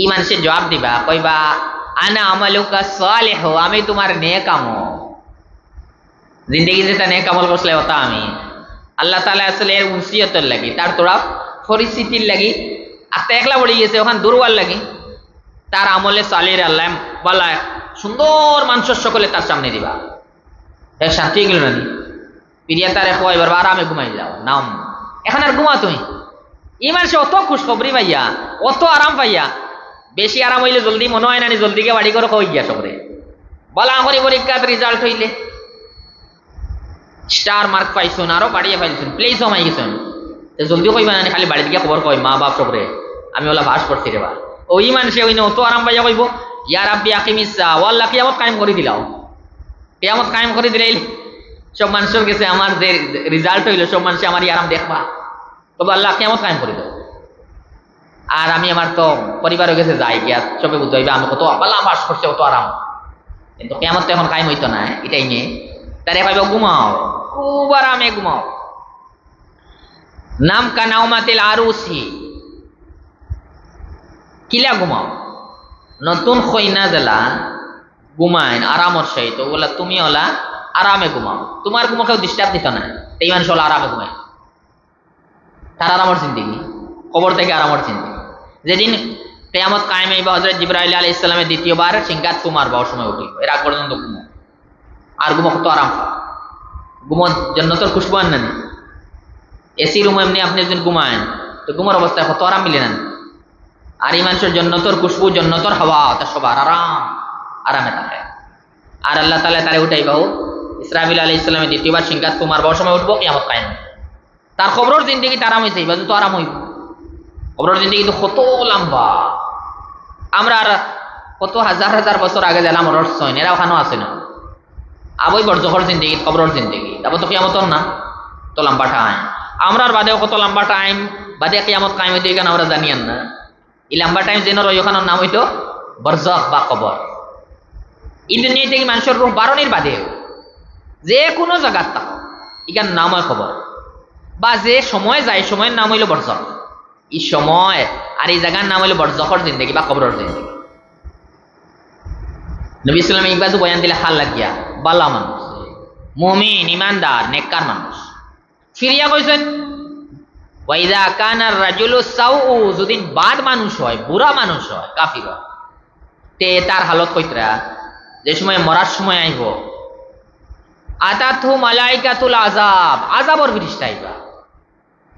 ই মানুষের জবাব দিবা, কইবা আনা আমালুকা সালিহ, আমি তোমার নেক আমল, জিন্দগি যেটা নেক আমল করছিলে ওটা আমি। আল্লাহ তাআলা আসলে এর উসিয়তের লাগি, তার তোরা পরিস্থিতির লাগি আস্তে একলা পড়ে গেছে ওখান দুর্বল লাগি, তার আমলে সালির আল্লাহ বলা সুন্দর মানুষের সকলে তার সামনে দিবা, এক শান্তি গেল না পিরিয়া তার এক এবার আরামে ঘুমাই যাও নাম, এখন আর ঘুমা তুমি। ই মানুষে অত খুশখবরি পাইয়া, অত আরাম পাইয়া, বেশি আরাম হইলে জলদি মনে হয় না জলদি কে বাড়ি করে কই গিয়া সবরে বলা করি পরীক্ষার রেজাল্ট হইলে স্টার মার্ক পাইছুন, আরো বাড়িয়ে পাইছুন, প্লেস জমাই গেছেন, জলদি কইবা না খালি বাড়িতে গিয়ে খবর কই মা বাপ সবরে আমি ওলা ভাস করছি রে বা। ওই মানুষে ওই অত আরাম পাইয়া কইব ইয়া রাব্বি আকিমিসা, ও আল্লাহ কিয়ামত কায়েম করে দিলাও, কিয়ামত কায়েম করে দিলে সব মানুষের কাছে আমার যে রেজাল্ট হইলো সব মানুষ আমার আরাম দেখবা, তবে আল্লাহ কিয়ামত কায়েম করে দাও। আর আমি আমার তো পরিবারের কাছে যাই গিয়া সবে বুঝতে হইবে আমি কত আল্লাহ ভাস করছে অত আরাম, কিন্তু কিয়ামত তো এখন কায়েম হইতো না, এটাই নিয়ে তারে কইব ঘুমাও, খুব আরামে ঘুমাও। নাম কা নাওমাতিল আরুসি, কিলা ঘুমাও, নতুন খইনা জেলা ঘুমাইন আরামর সহিত, ওগুলা তুমি ওলা আরামে ঘুমাও, তোমার ঘুমো কেউ ডিস্টার্ব দিত না, এই মানুষ ওলা আরামে ঘুমায়, তার আরামর জিন্দিগি, কবর থেকে আরামর জিন্দিগি। যেদিন কিয়ামত কায়েম হইবা হযরত জিবরাইল আলাইহিস সালামের দ্বিতীয়বার সিংহাত কুমার বা সময় উঠি, এর আগ পর্যন্ত ঘুমো, আর ঘুমো কত আরাম পাও, ঘুমো জান্নাতের খুশবু আন না, এসি রুম এমনি আপনি যদি ঘুমায়েন তো ঘুমার অবস্থায় কত আরাম মিলে নেন, আর এই মানুষের জান্নাতের খুশবু জান্নাতের হাওয়া তা সবার আরাম আরামে থাকে। আর আল্লাহ তাআলা তারে উঠাইবাও ইসরাফিল আলাইহিস সালামে দ্বিতীয়বার সিংহাত মারবার সময় উঠবো কিয়ামত কায়েম। তার কবরের জিন্দেগি আরাম হইছে, এবার তো আরাম হইব। কবরের জিন্দেগি তো কত লম্বা, আমরা আর কত হাজার হাজার বছর আগে জানা মরর সৈন এরা ওখানেও আছে না। আবই বরজখর জিন্দেগি কবরের জিন্দেগি তারপর তো কিয়ামত না, তো লম্বা টাইম। আমরার বাদেও কত লম্বা টাইম বাদে কিয়ামত কায়েম হইতে এখানে আমরা জানিয়ান না। এই লম্বা টাইম যেন রয় ওখানের নাম হইতো বরজখ বা কবর। এই দুনিয়া থেকে মানুষের রূহ বারণের বাদেও যে কোনো জায়গার থাকো এখানে নাম হয় খবর, বা যে সময় যায় সময়ের নাম হইল বরজখ। এই সময় আর এই জায়গার নাম হইল বরজখর জিন্দেগি বা কবরের জিন্দেগি। নবী সাল্লাল্লাহু আলাইহি ওয়াসাল্লাম বয়ান দিলে হাল লাগিয়া বালা মানুষ, মুমিন ইমানদার নেককার মানুষ ফিরিয়া কইছেন ওয়াইদা কানার রাজুলু সাউ, যদি বাদ মানুষ হয় বুড়া মানুষ হয় কাফির হয়, তে তার হালত কইতরা যে সময় মরার সময় আইব আতাতহু মালাইকাতুল আযাব, আযাবর ফেরেশতা আইবা।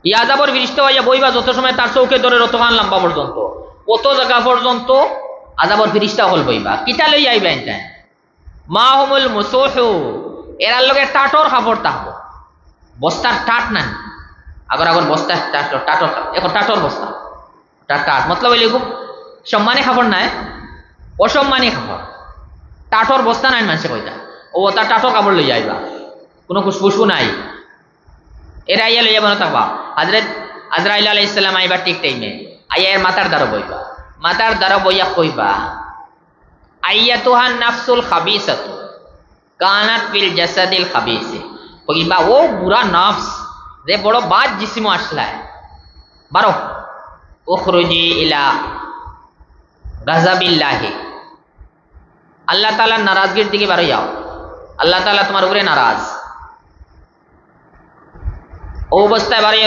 এই আযাবর ফেরেশতা হইয়া বইবা যত সময় তার চৌকে ধরে রতখান লম্বা পর্যন্ত কত জায়গা পর্যন্ত আযাবর ফেরেশতা হল বইবা। কিতা লই আইবা এনটা মা হুমুল মুসুহু, এরার লগে টাটর খাবার থাকবো, বস্তার টাট নাই আগর আগর বস্তার টাটর টাটর এখন টাটর বস্তা টাট মতলব হইলে খুব সম্মানী খাবার নাই, অসম্মানী খাবার। টাটর বস্তা নাই মানুষে কইতা ও তার টাটর কাপড় লই যাইবা, কোনো খুশবুশবু নাই। এরা আইয়া লইয়া বানো থাকবা। হযরত আজরাইল আলাইহিস সালাম আইবা ঠিক টাইমে আইয়া এর মাথার দ্বারা বইবা, মাথার দ্বারা বইয়া কইবা আইয়াতুহান নাফসুল খাবিসাতু কানাত ফিল জাসাদিল খাবিসি, কইবা ও বুড়া নফস যে বড় বাদ জিসিম আসলায় বারো উখরুজি ইলা গাযাবিল্লাহি, আল্লাহ তাআলার নারাজগির দিকে বারো যাও। আল্লাহ তাআলা তোমার উপরে নারাজ, ও অবস্থায় বারো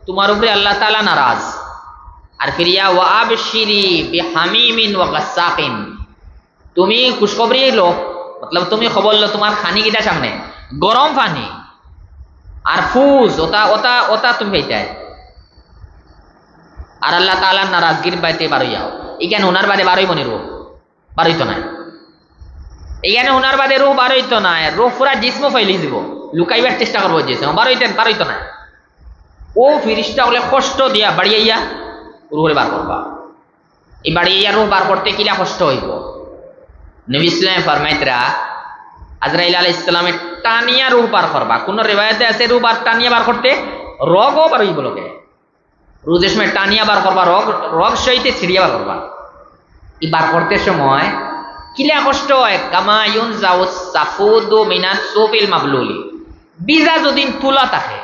তোমার উপরে আল্লাহ তাআলা নারাজ। আর ফিরিয়া ওয়া আবশিরি বিহামিমিন ওয়া গাসাকিন, তুমি খুশখবরি লো, মতলব তুমি খবর লো তোমার খানি কিটা সামনে গরম পানি আর ফুজ ওটা ওটা ওটা তুমি পাইতাই। আর আল্লাহ তাআলার নারাজগির বাইতে বারো যাও। এখানে ওনার বাদে বারোই মনে রূপ বারোইতো নাই, এখানে ওনার বাদে রূপ বারোইতো নাই, রূপ পুরা জিসমও ফাইলি যাব, লুকাইবার চেষ্টা করবো জিসম বারোইতো নাই। ও ফিরিস্তা হলে কষ্ট দিয়া বাড়িয়াইয়া রুহে বার করবা। এই বাড়িয়াইয়া রুহ বার করতে কিলা কষ্ট হইব। নবী ইসলাম ফরমাইতরা আজরাইল আলাইহিস সালামের টানিয়া রুহ বার করবা। কোন রিওয়ায়াতে আছে রুহ বার টানিয়া বার করতে রগও বার হইব লোকে, রুহ যে সময় টানিয়া বার করবা রগ সহিতে ছিড়িয়া বার করবা। এই বার করতে সময় কিলা কষ্ট হয় কামা ইউনজাউ সাফুদু মিনাস সুফিল মাবলুলি, বিজা যদি তুলা থাকে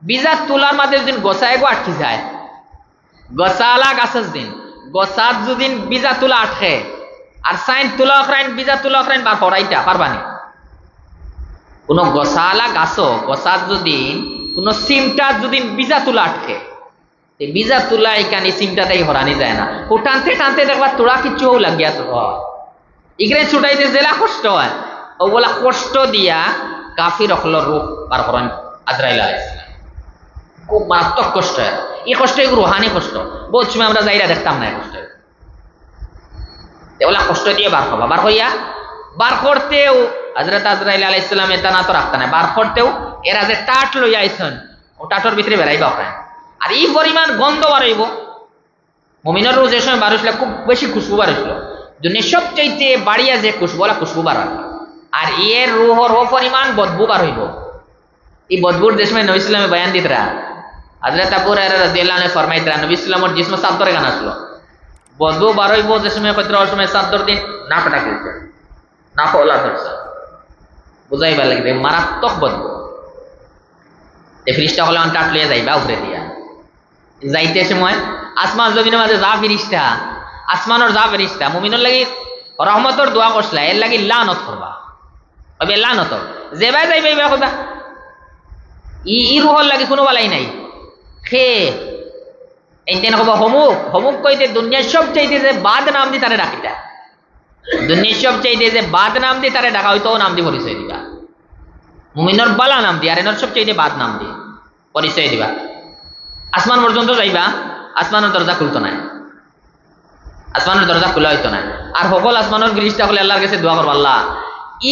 বিজা তুলার মাঝে যদি গোসায় গো আটকি যায়, গোসালা গাছের দিন গোসাত যদি বিজা তুলা আটকে আর সাইন তুলা অখরাইন বিজা তুলা অখরাইন বার করাইতা পারবানি। কোন গোসালা গাছও গোসাত যদি কোন সিমটা যদি বিজা তুলা আটকে, বিজা তুলা এখানে সিমটাতেই হরানি যায় না, ও টানতে টানতে দেখবা তোরা কিচ্ছু লাগিয়া তো এখানে ছুটাইতে জেলা কষ্ট হয়। ওগুলা কষ্ট দিয়া কাফির অখলর রূপ বার করেন আজরাইল আলাইহিস সালাম, খুব মারাত্মক কষ্ট হয়। এই কষ্ট এগুলো রুহানি কষ্ট, বহুত সময় আমরা যাইরা দেখতাম না এই কষ্ট। এগুলা কষ্ট দিয়ে বার করবা, বার হইয়া বার করতেও হযরত আজরাইল আলাইহিস সালাম এটা না তো রাখতা না, বার করতেও এরা যে টাট লইয়া আইছেন ও টাটর ভিতরে বেরাইবা ওখানে। আর এই পরিমাণ গন্ধ বার হইব। মুমিনের রোজ যে সময় বার হইছিল খুব বেশি খুশবু বার হইছিল, দুনিয়া সবচাইতে বাড়িয়া যে খুশবু ওলা খুশবু বার হয়। আর এর রুহর ও পরিমাণ বদবু বার হইব। এই বদবুর যে সময় নবী ইসলামে বয়ান দিতরা হযরত আবু হুরায়রা রাদিয়াল্লাহু আনহু ফরমাইতরা নবী ইসলামের জিসম সাদরে গান আসলো, বদবু বার হইব যে সময় কতরা সময় সাদর দিন না কাটা গেছে না ফলা ধরছে, বুঝাইবা লাগবে মারাত্মক বদবু। এই ফিরিস্তা হলে অন টাট লইয়া যাইবা উপরে দিয়া যাইতে সময় আসমান জমিনের মাঝে যা ফিরিস্তা আসমানের যা ফিরিস্তা মুমিনের লাগি রহমতর দোয়া করছিলা, এর লাগি লানত করবা কইবে লানত যেবা যাইবা ইবা কইবা ই রুহর লাগি কোনো বালাই নাই খে এইতেন কইবা হমুক হমুক কইতে দুনিয়ার সব চাইতে যে বাদ নাম দি তারে ডাকিতা, দুনিয়ার সব চাইতে যে বাদ নাম দি তারে ডাকা হইতো নাম দি পরিচয় দিবা। মুমিনের বালা নাম দি আর এনার সব চাইতে বাদ নাম দি পরিচয় দিবা। আসমান পর্যন্ত যাইবা, আসমানের দরজা খুলতো না, আসমানের দরজা খোলা হইতো না। আর সকল আসমানের ফিরিস্তা হলে আল্লাহর কাছে দোয়া করবো, আল্লাহ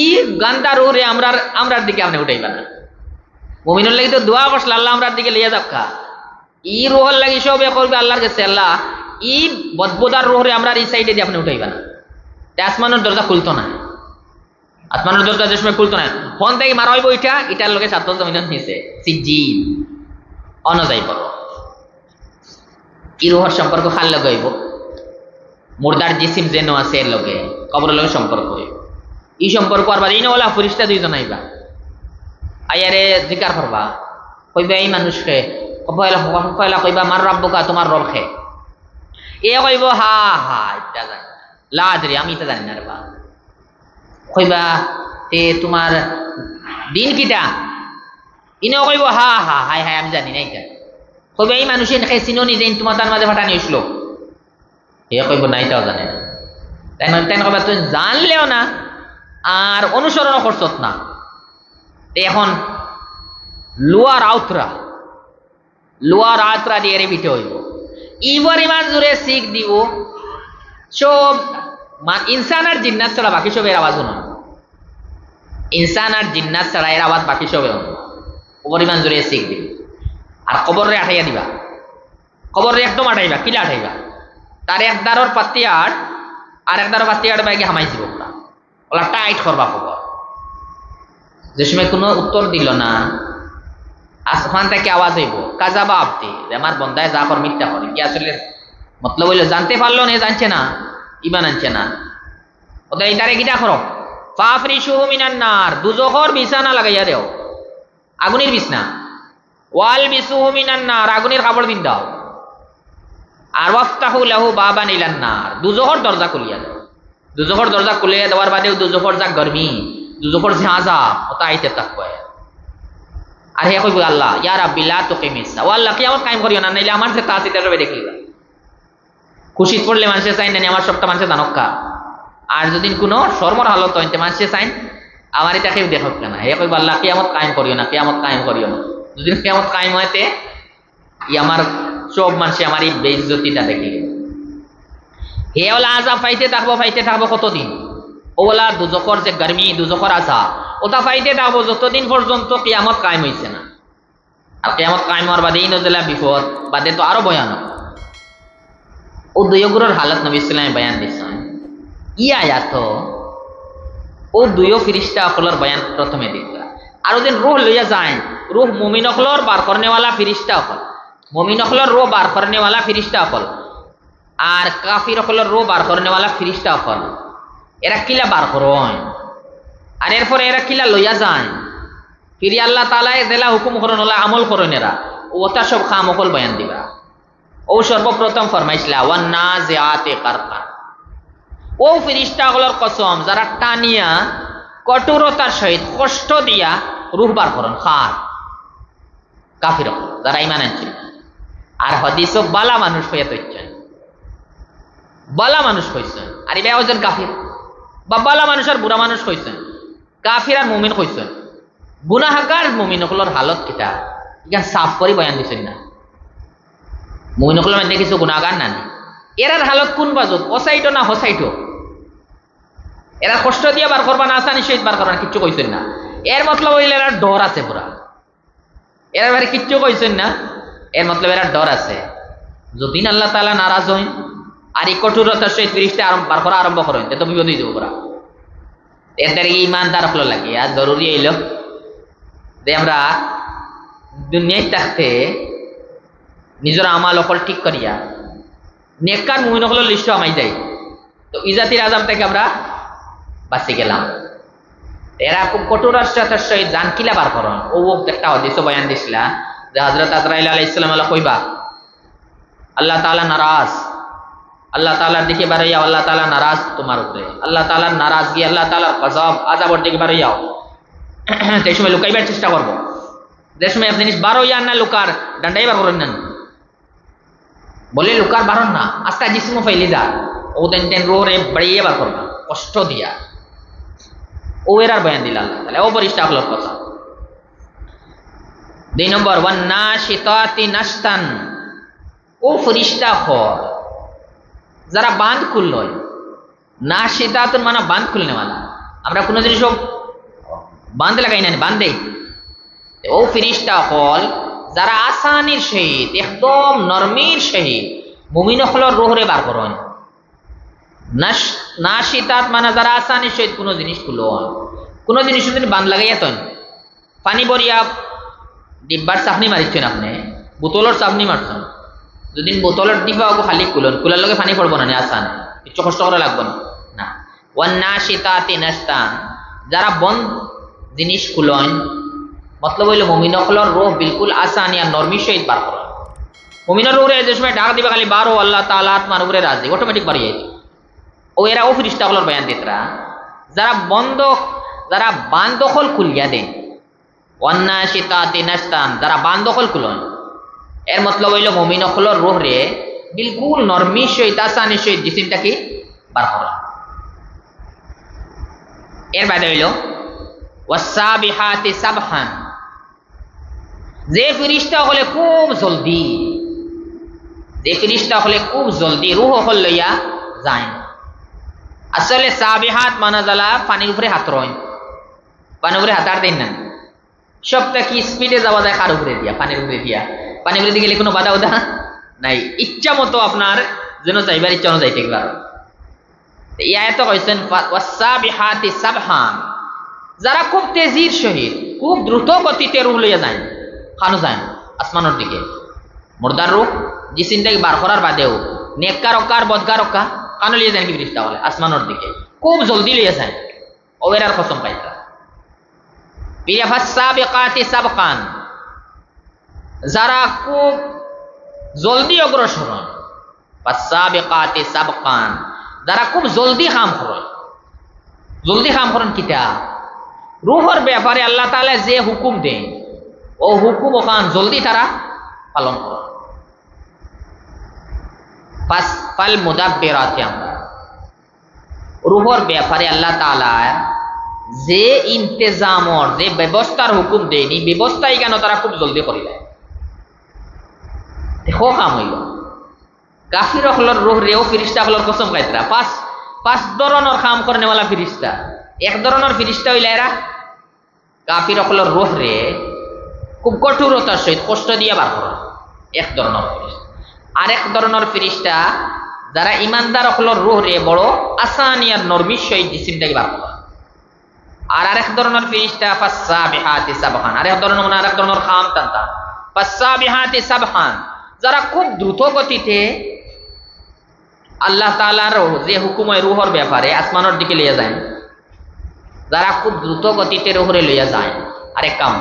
ই গান্দা রুহরে আমরার দিকে আপনি উঠাইবা না। মুমিনুর লাগি তো দোয়া করছিল আল্লাহ আমরার দিকে লিয়া যাক্কা, ই রুহর লাগি সবে করবে আল্লাহর কাছে, আল্লাহ ই বদবুদার রুহরে আমরার এই সাইডে দিয়ে আপনি উঠাইবা না। আসমানের দরজা খুলতো না, আসমানের দরজা যে সময় খুলতো না, ফোন থেকে মারা হইব এটার লোকে ছাত্র জমিন নিছে সিজিল অনযায়ী পর ই রুহর সম্পর্ক খাল লগে হইব, মুর্দার জিসিম যেন আছে এর লগে কবরের লগে সম্পর্ক হইব। ই সম্পর্ক আর বাদে ইনওয়ালা ফরিস্তা দুইজন আইবা, আয়ারে জিকার করবা, কইবা এই মানুষকে কইলা কইবা মার রব্বকা, তোমার রব খে। এ কইব হা হা এটা জানি লা আদরি, আমি এটা জানি না রে বা। কইবা তে তোমার দিন কিটা, ইনেও কইব হা হা হাই হাই আমি জানি না এটা। কইবা এই মানুষের খাই চিনো নি যে তোমার তার মাঝে ফাটানি হইছিল, এ কইব না এটাও জানে না। তাই তাই কইবা তুই জানলেও না আর অনুসরণ করছত না। এখন লোয়ার আউতরা দিয়ে এর পিঠে হইব, ইবার ইমান জুড়ে শিখ দিব সব ইনসান আর জিন্নাত ছাড়া বাকি সব এর আওয়াজ শুনো, ইনসান আর জিন্নাত ছাড়া এর আওয়াজ বাকি সব ওপর ইমান জুড়ে শিখ দিব। আর কবরে আঠাইয়া দিবা, কবরে একদম আঠাইবা, কিলা আঠাইবা, তার এক দারর পাতি আর এক দারর পাতি বাইকে হামাই দিব, ওলা টাইট করবা খবর। যে সময় কোনো উত্তর দিল না, আসমান থেকে আওয়াজ হইব কাজাবা আবদি, যে আমার বন্দায় যা কর মিথ্যা করে, কি আসলে মতলব হইল জানতে পারলো না, জানছে না, ইমান আনছে না। ওদের এইটারে কিটা করো, ফাফরিশুহু মিনান নার, দুজখর বিছানা লাগাইয়া দেও, আগুনের বিছনা, ওয়াল বিসুহু মিনান নার, আগুনের কাপড় দিন দাও, আর ওয়াফতাহু লাহু বাবান ইলান নার, দুজখর দরজা খুলিয়া দাও। দুজখর দরজা খুলিয়া দেওয়ার বাদেও দুজখর যা গরমি, দুজখর ঝাঁঝা ওটা আইতে থাকবে। আর হে কইব আল্লাহ ইয়া রাব্বি লা তুকিমিস সাআ, ও আল্লাহ কিয়ামত কায়েম করিও না, নাইলে আমার যে তাসিতে রবে দেখিবা। খুশি পড়লে মানুষে চাই না আমার সবটা মানুষে জানক্কা, আর যদি কোনো শর্মর হালত হইতে মানুষে চাই আমার এটা কেউ দেখক না। হে কইব আল্লাহ কিয়ামত কায়েম করিও না, কিয়ামত কায়েম করিও না। যদি কিয়ামত কায়েম হইতে ই আমার সব মানুষে আমার এই বেইজ্জতিটা দেখি। হে ওলা আযাব পাইতে থাকবো কতদিন, ওলা দুজখর যে গরমি, দুজখর আযাব ওটা পাইতে থাকবো যতদিন পর্যন্ত কিয়ামত কায়েম হইছে না। আর কিয়ামত কায়েম হওয়ার বাদে এই নজলা বিপদ বাদে তো আরো ভয়ানক। ও দুইগুলোর হালত নবী ইসলামে বয়ান দিছেন। ই আয়াত ও দুইও ফিরিস্তা অকলর বয়ান প্রথমে দিতা, আর ওদিন রুহ লইয়া যায়, রুহ মুমিন অকলর বার করনেওয়ালা ফিরিস্তা অকল, মুমিন অকলর রুহ বার করনেওয়ালা ফিরিস্তা অকল, আর কাফির অকলর রুহ বার করনেওয়ালা ফিরিস্তা অকল। এরা কিলা বার করয় আর এরপরে এরা কিলা লইয়া যায়, ফিরি আল্লাহ তাআলা জেলা হুকুম করন হলা আমল করেন, এরা ওটা সব খাম অকল বয়ান দিবা। ও সর্বপ্রথম ফরমাইছিলা ওয়ান নাজিআতি গারকা, ও ফিরিস্তাগুলোর কসম যারা টানিয়া কঠোরতার সহিত কষ্ট দিয়া রূহ বার করন, খার কাফির যারা ইমান আনছে। আর হাদিসও বালা মানুষ হইয়া তৈছেন, বালা মানুষ হইছেন, আর ইবা ওজন কাফির বা বালা মানুষ আর বুড়া মানুষ হইছেন, কাফির আর মুমিন হইছেন। গুনাহগার মুমিনগুলোর হালত কিটা ইয়া সাফ করে বয়ান দিছেন না। মুমিনগুলোর মধ্যে কিছু গুনাহগার না, এরার হালত কোন বাজত, অসাইটো না হসাইটো, এরা কষ্ট দিয়ে বার করবা না আসানি সহিত বার করবা না, কিচ্ছু কইছেন না। এর মতলব হইলে এরা ডর আছে পুরা, এরা বারে কিচ্ছু কইছেন না, এর মতলব এরা ডর আছে। যদি আল্লাহ তাআলা নারাজ হইন আর এই কঠোরতার সহিত ফিরিস্তা বার করা আরম্ভ করেন, তো বিপদ হয়ে যাবো পুরা। এদের ইমানদার হলো লাগে আর জরুরি হইল যে আমরা দুনিয়ায় থাকতে নিজের আমাল অকল ঠিক করিয়া নেককার মুমিন হলো লিস্ট আমাই যাই, তো ইজাতির আযাব থেকে আমরা বাঁচি গেলাম। এরা খুব কঠোরতার সহিত জান কিলা বার করন। ও একটা হাদিস বয়ান দিছিলা যে হযরত আজরাইল আলাইহিস সালাম কইবা আল্লাহ তাআলা নারাজ, আল্লাহ তাআলার দিকে বাড়াইয়া আল্লাহ তাআলা নারাজ তোমার উপরে, আল্লাহ তাআলার নারাজগি, আল্লাহ তাআলার গজব আযাবের দিকে বাড়াইয়াও। সেই সময় লুকাইবার চেষ্টা করবো, যে সময় আপনি জিনিস বার হইয়া না লুকার ডান্ডাই বার করেন না, বলে লুকার বারণ না, আস্তে জিসমো ফাইলি যা, ও তেন রোরে বাড়িয়ে বার করবা কষ্ট দিয়া। ও এরার বয়ান দিল আল্লাহ তাআলা, ও পরিষ্টা হলোর কথা। 2 নম্বর ওয়ান নাশিতাতি নাশতান, ও ফরিস্তা হর যারা বাঁধ খুলল, নাশিতাতুন মানে বাঁধ খুলনেওয়ালা, আমরা কোনো জিনিস বাঁধ লাগাই না, বান্ধে ও ফিরিস্তা হল যারা আসানির সহিত একদম নরমির সহিত মুমিন হলর রোহরে বার করেন। নাশিতাত মানে যারা আসানির সহিত কোনো জিনিস খুলন, কোনো জিনিস যদি বাঁধ লাগাইয়া তন পানি বরিয়া ডিব্বার চাপনি মারিছেন, আপনি বোতলের চাপনি মারছেন, যদি বোতলের ডিব্বা খালি খুলন, খুলার লগে পানি পড়বো না, আসান কিছু কষ্ট করা লাগবে না। ওয়ান নাশিতাতি নাশতান, যারা বন জিনিস খুলন মতলব হইল মুমিনখলর রোহ বিলকুল আসানি আর নরমির সহিত বার করা। মুমিনের রোহরে যে সময় ডাক দিবা খালি বার ও আল্লাহ তাআলা আত্মার উপরে রাজি অটোমেটিক বাড়ি যাইত। ও এরা ও ফিরিস্তাগুলোর বয়ান দিতরা যারা যারা বান দখল খুলিয়া দেন, ওয়ান্নাশিতাতি নাশতান, যারা বান দখল খুলন, এর মতলব হইল মুমিনখলর রোহরে বিলকুল নরমির সহিত আসানির সহিত জিসিমটা কি বার করা। এর বাইরে হইল ওয়াসাবিহাতি সাবহান, যে ফিরিস্তা হলে খুব জলদি, যে ফিরিস্তা হলে খুব জলদি রুহ হল লইয়া যায়। আসলে সাবিহাত মানা জালা পানির উপরে হাত রয়, পানির উপরে হাতার দেন না, সবটা কি স্পিডে যাওয়া যায় কার উপরে দিয়া, পানির উপরে দিয়া। পানির উপরে দিয়ে গেলে কোনো বাধা উধা নাই, ইচ্ছা মতো আপনার যেন যাইবার ইচ্ছা অনু যাইতে পারো। ইয়াত কইছেন ওয়াসাবিহাতি সাবহান, যারা খুব তেজির সহিত খুব দ্রুত গতিতে রুহ লইয়া যায়, খানো যায় আসমানের দিকে। মুর্দার রুহ জিসিমটাকে বার করার বাদেও নেককার অকার বদকার অকা কানো লিয়ে যায় কি ফিরিস্তা বলে আসমানের দিকে খুব জলদি লইয়া যায়। ওবেরার কসম পাইতা বিয়াফাসাবিকাতি সাবকান, যারা খুব জলদি অগ্রসর হন। ফাসাবিকাতি সাবকান, যারা খুব জলদি কাম করেন। জলদি কাম করেন কিতা? রুহর ব্যাপারে আল্লাহ তাআলা যে হুকুম দেন ও হুকুম ওখান জলদি তারা পালন করে। ফাল মুদাব্বিরাতি আমরা রুহর ব্যাপারে আল্লাহ তাআলা যে ইন্তেজামর যে ব্যবস্থার হুকুম দেয়নি, ব্যবস্থাই কেন তারা খুব জলদি করে দেয়। দেখো কাম হইল কাফির হলর রুহ রেও ফিরিস্তা হলর কসম খাইতরা পাঁচ ধরনের কাম করেনেওয়ালা ফিরিস্তা। এক ধরনের ফিরিস্তা হইলে এরা কাফির হলর রুহ রে খুব কঠোরতার সহিত কষ্ট দিয়ে বার করে, এক ধরনের ফিরিস্তা। আরেক ধরনের ফিরিস্তা যারা ইমানদার হলর রুহ রে বড় আসানি আর নরমির সহিত জিসিমটাকে বার করে। আর আরেক ধরনের ফিরিস্তা ফাসাবিহাতি সাবহান, আরেক ধরনের খাম টানতা ফাসাবিহাতি সাবহান, যারা খুব দ্রুত গতিতে আল্লাহ তাআলার যে হুকুম হয় রুহর ব্যাপারে আসমানের দিকে লইয়া যায়, যারা খুব দ্রুত গতিতে রুহরে লইয়া যায়। আরেক কাম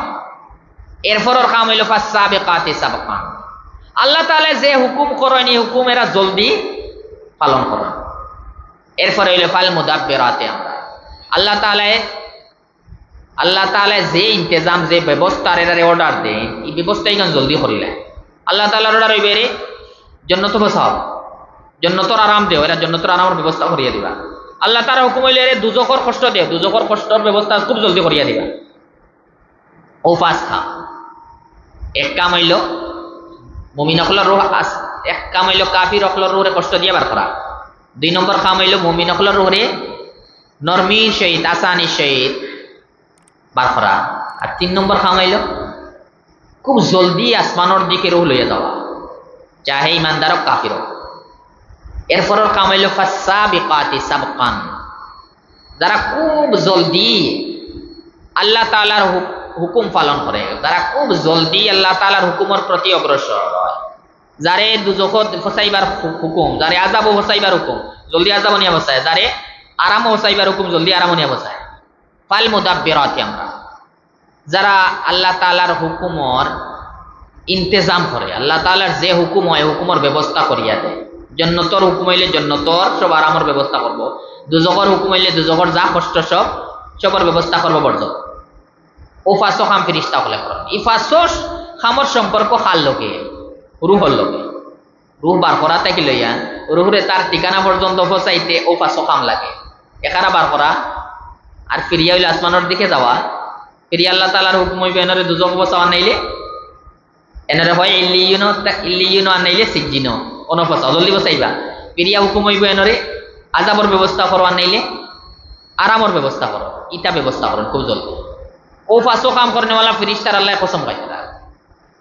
এরপরের কাম হইল ফাসাবিকাতি সাবকান, আল্লাহ তাআলা যে হুকুম করেন এই হুকুম এরা জলদি পালন করেন। এরপরে হইল ফাল মুদাব্বিরাতি আমরা আল্লাহ তাআলা যে ইন্তজাম যে ব্যবস্থার এর অর্ডার দেন এই ব্যবস্থাই গান জলদি করিলে। আল্লাহ তাআলার অর্ডার হইবে রে জান্নাত বসাও, জান্নাতের আরাম দেও, এরা জান্নাতের আরামের ব্যবস্থা করিয়া দিবা। আল্লাহ তাআলা হুকুম হইলে রে দুজখর কষ্ট দেও, দুজখর কষ্টর ব্যবস্থা খুব জলদি করিয়া দিবা। ও পাঁচ কাম, এক কাম হইল মুমিন হকলর রূহ, এক কাম হইল কাফির হকলর রূহরে কষ্ট দিয়া বার করা। দুই নম্বর কাম হইল মুমিন হকলর রূহরে নরমির সহিত আসানির সহিত বার করা। আর তিন নম্বর কাম হইল খুব জলদি আসমানের দিকে রুহ লইয়া যাওয়া, চাহে ইমানদার হোক কাফির হোক। এরপরের কাম হইল ফাসাবিকাতি সাবকান, যারা খুব জলদি আল্লাহ তাআলার হুকুম পালন করে, যারা খুব জলদি আল্লাহ তাআলার হুকুমের প্রতি অগ্রসর হয়। যারে দুজখত ফসাইবার হুকুম, যারে আযাব ফসাইবার হুকুম জলদি আযাব নিয়া বসায়, যারে আরাম ফসাইবার হুকুম জলদি আরাম নিয়া বসায়। ফাল মুদাব্বিরাতি আমরা যারা আল্লাহ তাআলার হুকুমর ইন্তেজাম করে, আল্লাহ তাআলার যে হুকুম হয় হুকুমের ব্যবস্থা করিয়া দেয়। জান্নাতের হুকুম হইলে জান্নাতের সব আরামের ব্যবস্থা করব, দুজখর হুকুম হইলে দুজখর যা কষ্ট সবর ব্যবস্থা করব বর্জ। ও ফাঁসো খাম ফিরিস্তা হলে করেন। এই ফাঁসো খামর সম্পর্ক খাল লোকে রুহর লোকে, রুহ বার করা তাকে লইয়া রুহরে তার ঠিকানা পর্যন্ত পৌঁছাইতে ও ফাঁসো খাম লাগে। একারা বার করা আর ফিরিয়া হইলে আসমানের দিকে যাওয়া। ফিরিয়া আল্লাহ তাআলার হুকুম হইবে এনরে দুজখ বসাও আনাইলে এনরে হয় ইল্লিয়ুন আনাইলে সিজ্জিন অনফসা জলদি বসাইবা। ফিরিয়া হুকুম হইবে এনরে আযাবর ব্যবস্থা করো আনাইলে আরামর ব্যবস্থা করো, ইটা ব্যবস্থা করুন খুব জলদি। ও পাঁচশো কাম করেনা ফিরিস্তার আল্লাহ কসম খাইতা,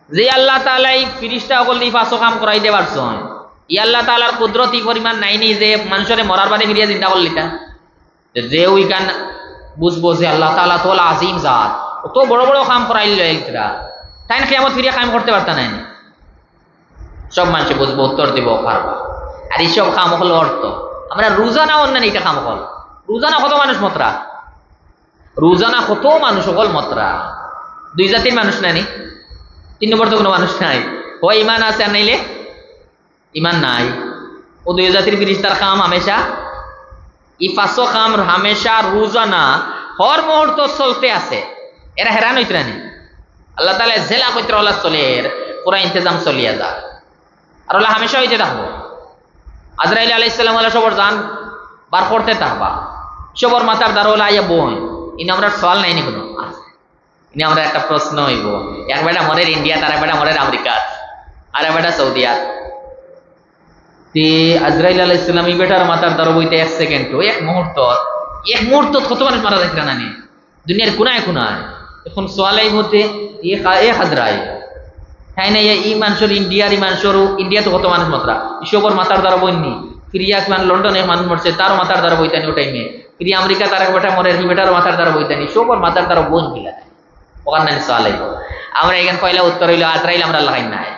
যে আল্লাহ তাআলা এই ফিরিস্তা সকল দিয়ে পাঁচশো কাম করাই দেবার চয়, ই আল্লাহ তাআলার কুদরতি পরিমাণ নাইনি যে মানুষের মরার বাদে ফিরিয়া চিন্তা করলিতা, যে ওই গান বুঝবো যে আল্লাহ তাআলা তো আজিম জাত, তো বড় বড় কাম করাইল তাই না কিয়ামত ফিরিয়া কাম করতে পারতা নাই, সব মানুষ বুঝবো, উত্তর দিব পারবা। আর এইসব কাম হল অর্থ আমরা রোজানা অন্যান্য এটা কাম হল, রোজানা কত মানুষ মতরা, রোজানা কত মানুষ সকল মতরা, দুই জাতির মানুষ নানি, তিন নম্বর তো কোনো মানুষ নাই, হয় ইমান আছে আর নাইলে ইমান নাই। ও দুই জাতির ফিরিস্তার কাম হামেশা ই পাঁচশো কাম হামেশা রোজানা হর মুহূর্ত চলতে আছে, এরা হেরান হইতে রানি আল্লাহ তাআলা জেলা কইতে আল্লাহ চলের পুরা ইন্তজাম চলিয়া যা, আর আল্লাহ হামেশা হইতে থাকবো। আজরাইল আলাইহিস সালাম আল্লাহ সবর জান বার করতে থাকবা, সবর মাথার দ্বারা আইয়া বই, ইনি আমরা সওয়াল নাইনি কোনো, ইনি আমরা একটা প্রশ্ন হইব, এক বেটা মরের ইন্ডিয়া, তার এক বেটা মরের আমেরিকা, আর এক বেটা সৌদিয়া, তে আজরাইল আলাইহিস সালাম এই বেটার মাথার দ্বারা বইতে এক সেকেন্ড, এক মুহূর্ত কত মানুষ মারা যাইতে নানি দুনিয়ার কোনায় কোনায়। এখন সোয়ালাই মধ্যে এ হাজরাই হ্যাঁ না, এই মানুষের ইন্ডিয়ার মানুষের ইন্ডিয়া তো কত মানুষ মাত্রা, ইসবর মাথার দ্বারা বইনি, ফিরিয়া লন্ডনে মানুষ মরছে তারও মাথার দ্বারা বইতানি, ওটাই মেয়ে ফিরিয়া আমেরিকা তার এক বেটা মরের বেটার মাথার দ্বারা বইতানি, সবর মাথার দ্বারা বোন গিলা ওখান নাই সোয়ালাই। আমরা এখানে পয়লা উত্তর হইল আজরাইল আমরা লাগাই নাই,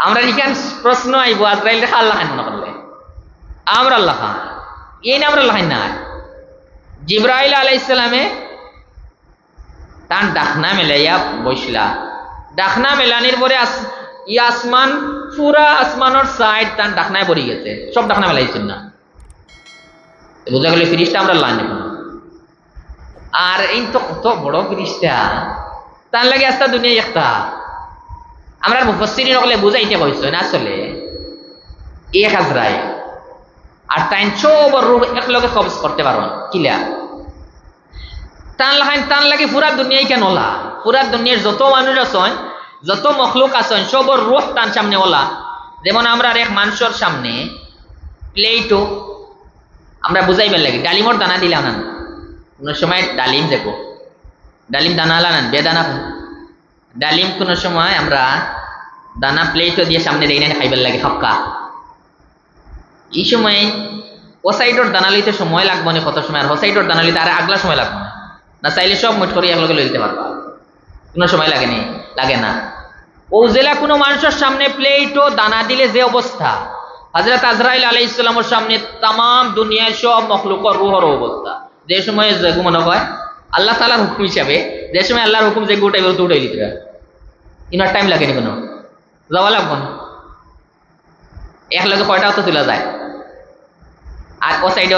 আমরা এখানে প্রশ্ন আইব আজরাইল রেখা আল্লাহ খান মনে করলে আমরা আল্লাহ খান, এই না আমরা লাগাই নাই। জিব্রাইল আলাইহিস সালামে তার ডাকনা মেলাইয়া বসলা, ডাকনা মেলানির পরে আসমান পুরা আসমানের সাইড তার ডাকনায় পড়ে গেছে, সব ডাকনা মেলাইছেন না, বোঝা গেল ফিরিস্তা আমরা লাইন। আর এই তো কত বড় ফিরিস্তা, তার লাগে আস্তা দুনিয়া একটা আমরা মুফাসসিরিন হলে বুঝাইতে কইছো না, আসলে এক আজরাইল আর তাইন সবর রূহ একলগে কবজ করতে পারো কিলা টান লাগে পুরা দুনিয়ায় কেন ওলা, পুরা দুনিয়ার যত মানুষ আছেন যত মখলুক আছেন সবর রূহ তার সামনে ওলা। যেমন আমরা এক মানুষের সামনে প্লেটও আমরা বুঝাইবার লাগে ডালিমর দানা দিলাম না, কোন সময় ডালিম দেখো ডালিম দানা আলা না বেদানা, ডালিম কোন সময় আমরা দানা প্লেটও দিয়ে সামনে দেই না খাইবার লাগে হক্কা, এই সময় ও সাইডর দানা লইতে সময় লাগবো না কত সময়, আর ও সাইডর দানা লইতে আর আগলা সময় লাগবে না, চাইলে সব মুঠ করে একলগে লইতে পারবা, কোনো সময় লাগেনি লাগে না। ও জেলা কোনো মানুষের সামনে প্লেটও দানা দিলে যে অবস্থা, হযরত আজরাইল আলাইহিস সালামের সামনে তাম দুনিয়ার সব মখলুকর রূহর অবস্থা, যে সময় যেগু মনে হয় আল্লাহ তাআলার হুকুম হিসাবে, যে সময় আল্লাহর হুকুম যেগু উঠাইবে তো উঠাই দিতে ইনার টাইম লাগেনি, কোনো যাওয়া লাগবো না, একলগে কয়টাও তো তোলা যায়, আর ও সাইডে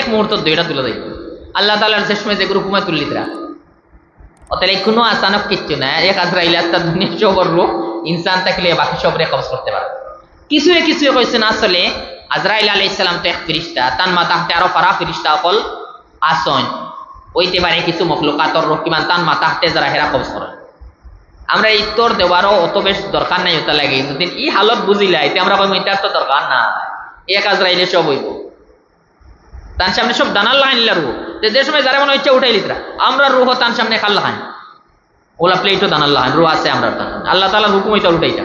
এক মুহূর্ত দুইটা তুলে যাইব, আল্লাহ তাআলার যে সময় যেগুলো হুকুমে তুললিতরা অতএব কোনো আচানক কিচ্ছু না, এক আজরাইল আস্তা দুনিয়া সবর রূহ ইনসান থাকলে বাকি সবরে কবজ করতে পারে। কিছু কইছেন আসলে আজরাইল আলাইহিস সালাম তো এক ফেরেশতা, তার মাথাতে আরো পারা ফেরেশতা সকল আসন হইতে পারে, কিছু মখলুকাতর রূহ কিমান তার মাথাতে যারা হেরা কবজ করে, আমরা উত্তর দেওয়ারও অত বেশ দরকার নাই, ওটা লাগে যদি এই হালত বুঝিলা এতে আমরা কই এটার তো দরকার না, এক আজরাইলে সব হইব তার সামনে সব দানার লাগাইলা রূহ, যে সময় যারা মনে ইচ্ছা উঠাই লিতরা আমরা রূহ তার সামনে খাল লাগাই ওলা প্লেটও দানার লাগাই রূহ আছে আমরা আল্লাহ তাআলার হুকুম হইতা উঠাইটা,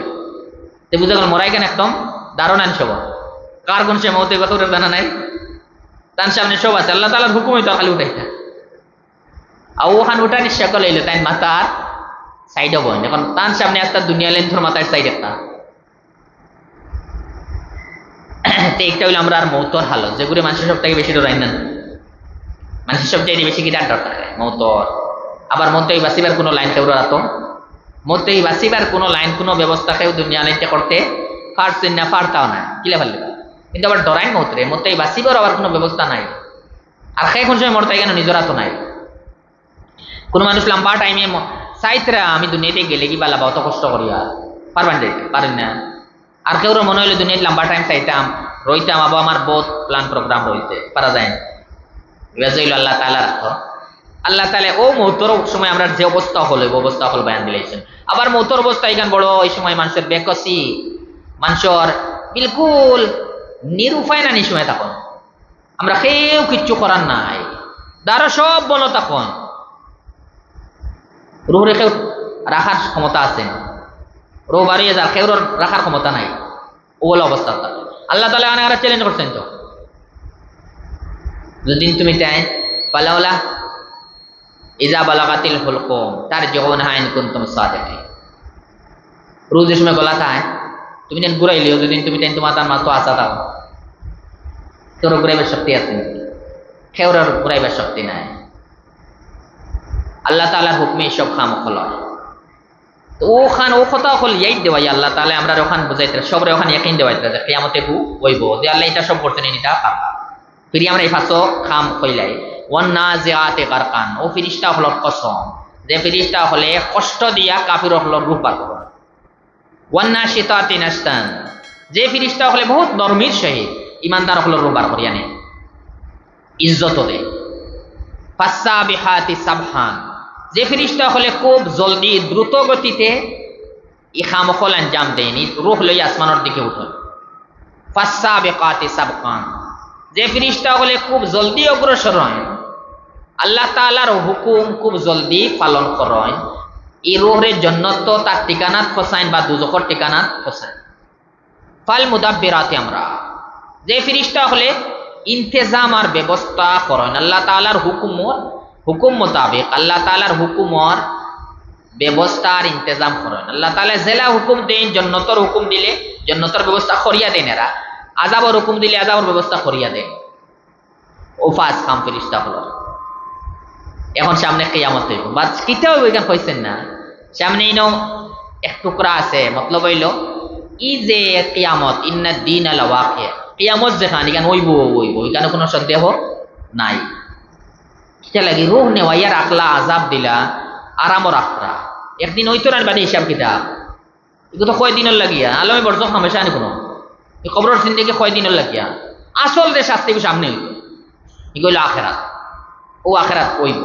তে বুঝা গেল মরাই কেন একদম দারুণ সব, কার কোন সে মতে কত দানা নাই তার সামনে সব আছে, আল্লাহ তাআলার হুকুম হইতা খালি উঠাইটা, আর ওখান উঠা নিশ্চয় করে লইলে তাই মাথার সাইডে বই, এখন তার সামনে একটা দুনিয়া লেন্থর মাথার সাইড একটা, একটা হইলো আমরা আর মৌতর হালত, যেগুলো মানুষের সব থেকে বেশি ডরাই না, মানুষের সবচেয়ে বেশি কি ডার থাকে মৌতর, আবার মতেই বাঁচিবার কোনো লাইন কেউ রাতো, মতেই বাঁচিবার কোনো লাইন কোনো ব্যবস্থা কেউ দুনিয়া লাইনটা করতে পারছেন না, পারতাও না কিলে ফেললে, কিন্তু আবার ডরাই মতরে মতেই বাঁচিবার আবার কোনো ব্যবস্থা নাই, আর সেই কোন সময় মরতে কেন নিজের হাতও নাই। কোনো মানুষ লম্বা টাইমে চাইতরা আমি দুনিয়াতে গেলে কি বালা অত কষ্ট করি আর পারবেন যাইতে পারেন না, আর কেউ মনে হইলে দুনিয়াতে লম্বা টাইম চাইতাম রইতাম, আবার আমার বহুত প্ল্যান প্রোগ্রাম রয়েছে পারা যায় না, আল্লাহ তাআলার আল্লাহ তাআলা ও মৌতর সময় আমরা যে অবস্থা হলো অবস্থা হল বয়ান দিলেছেন, আবার মৌতর অবস্থা এখান বড় এই সময় মানুষের বেকসি, মানুষের বিলকুল নিরুপায় না, সময় তখন আমরা কেউ কিচ্ছু করার নাই, দ্বারা সব বলো তখন রুহ রেখে রাখার ক্ষমতা আছে, রুহ বাড়িয়ে যার কেউ রাখার ক্ষমতা নাই, ও বলে অবস্থা। আল্লাহ তাআলা আনারা চ্যালেঞ্জ করছেন তো, যদি তুমি চাই পালাওলা ইজা বালাগাতিল হুলকুম তারজিউনহা ইন কুনতুম সাদিকিন। রুহ যে সময় গলা থাকে তুমি যেন ঘুরাইলিও, যদি তুমি চাই তোমার তার মাত্র আসা দাও, তোর ঘুরাইবার শক্তি আছে, খেউরার ঘুরাইবার শক্তি নাই। আল্লাহ তাআলার হুকমে সব খাম খল, তো ওখান ও কথা হল ইয়াই দেওয়াই আল্লাহ তাআলা আমরা ওখান বুঝাইতে সবরে ওখানে ইয়াকিন দেওয়াইতে যে কিয়ামতে হইব, যে আল্লাহ এটা সব করতেন এটা পারবা। ফিরি আমরা এই ফাঁসো খাম কইলাই ওয়ান নাজিআতে গারকান, ও ফিরিস্তা হল কসম, যে ফিরিস্তা হলে কষ্ট দিয়া কাফির হল রূপ পার করবে। ওয়ান নাশিতাতি নাশতান, যে ফিরিস্তা হলে বহুত নরমির সহিত ইমানদার হল রূপ বার করিয়া নেয়, ইজ্জত দেয়। ফাসসাবিহাতি সাবহান, যে ফিরিস্তা হলে খুব জলদি দ্রুত গতিতে ই খামখল আঞ্জাম দেয়নি, রূহ লই আসমানের দিকে উঠে। ফাসসাবিকাতি সাবকান, যে ফিরিস্তা হলে খুব জলদি অগ্রসর হয়, আল্লাহ তাআলার হুকুম খুব জলদি পালন করেন, এই রূহের জন্য তো তার ঠিকানাত ফসাইন বা দুজখর ঠিকানাত ফসাইন। ফাল মুদাব্বিরাতি আমরা, যে ফিরিস্তা হলে ইন্তেজাম আর ব্যবস্থা করেন আল্লাহ তাআলার হুকুম মোতাবেক, আল্লাহ তাআলার হুকুমর ব্যবস্থা আর ইন্তেজাম করেন। আল্লাহ তাআলা জেলা হুকুম দেন, জন্নতর হুকুম দিলে জন্নতর ব্যবস্থা করিয়া দেন, এরা আযাবর হুকুম দিলে আযাবর ব্যবস্থা করিয়া দেন। ও ফাস খাম ফিরিস্তা হলো। এখন সামনে কিয়ামত হইব, বাস কিতাও ওইখান কইছেন না, সামনে ইনো এক টুকরা আছে, মতলব হইল ই যে কিয়ামত ইন্না দিন আলা ওয়াকিয়া, কিয়ামত যেখানে এখানে হইব এখানে কোনো সন্দেহ নাই। কিতা লাগি রূহ নেওয়াইয়া রাখলা, আযাব দিলা, আরামও রাখরা, একদিন হইতো না বাদে হিসাব কিতাব, এগুলো তো কয়দিনের লাগিয়া আলমে বর্জক হামেশা আনি কোনো এই কবরের জিন্দেগি কয়দিনের লাগিয়া, আসল যে শাস্তি সামনে হইব এগুলো আখেরাত, ও আখেরাত হইব।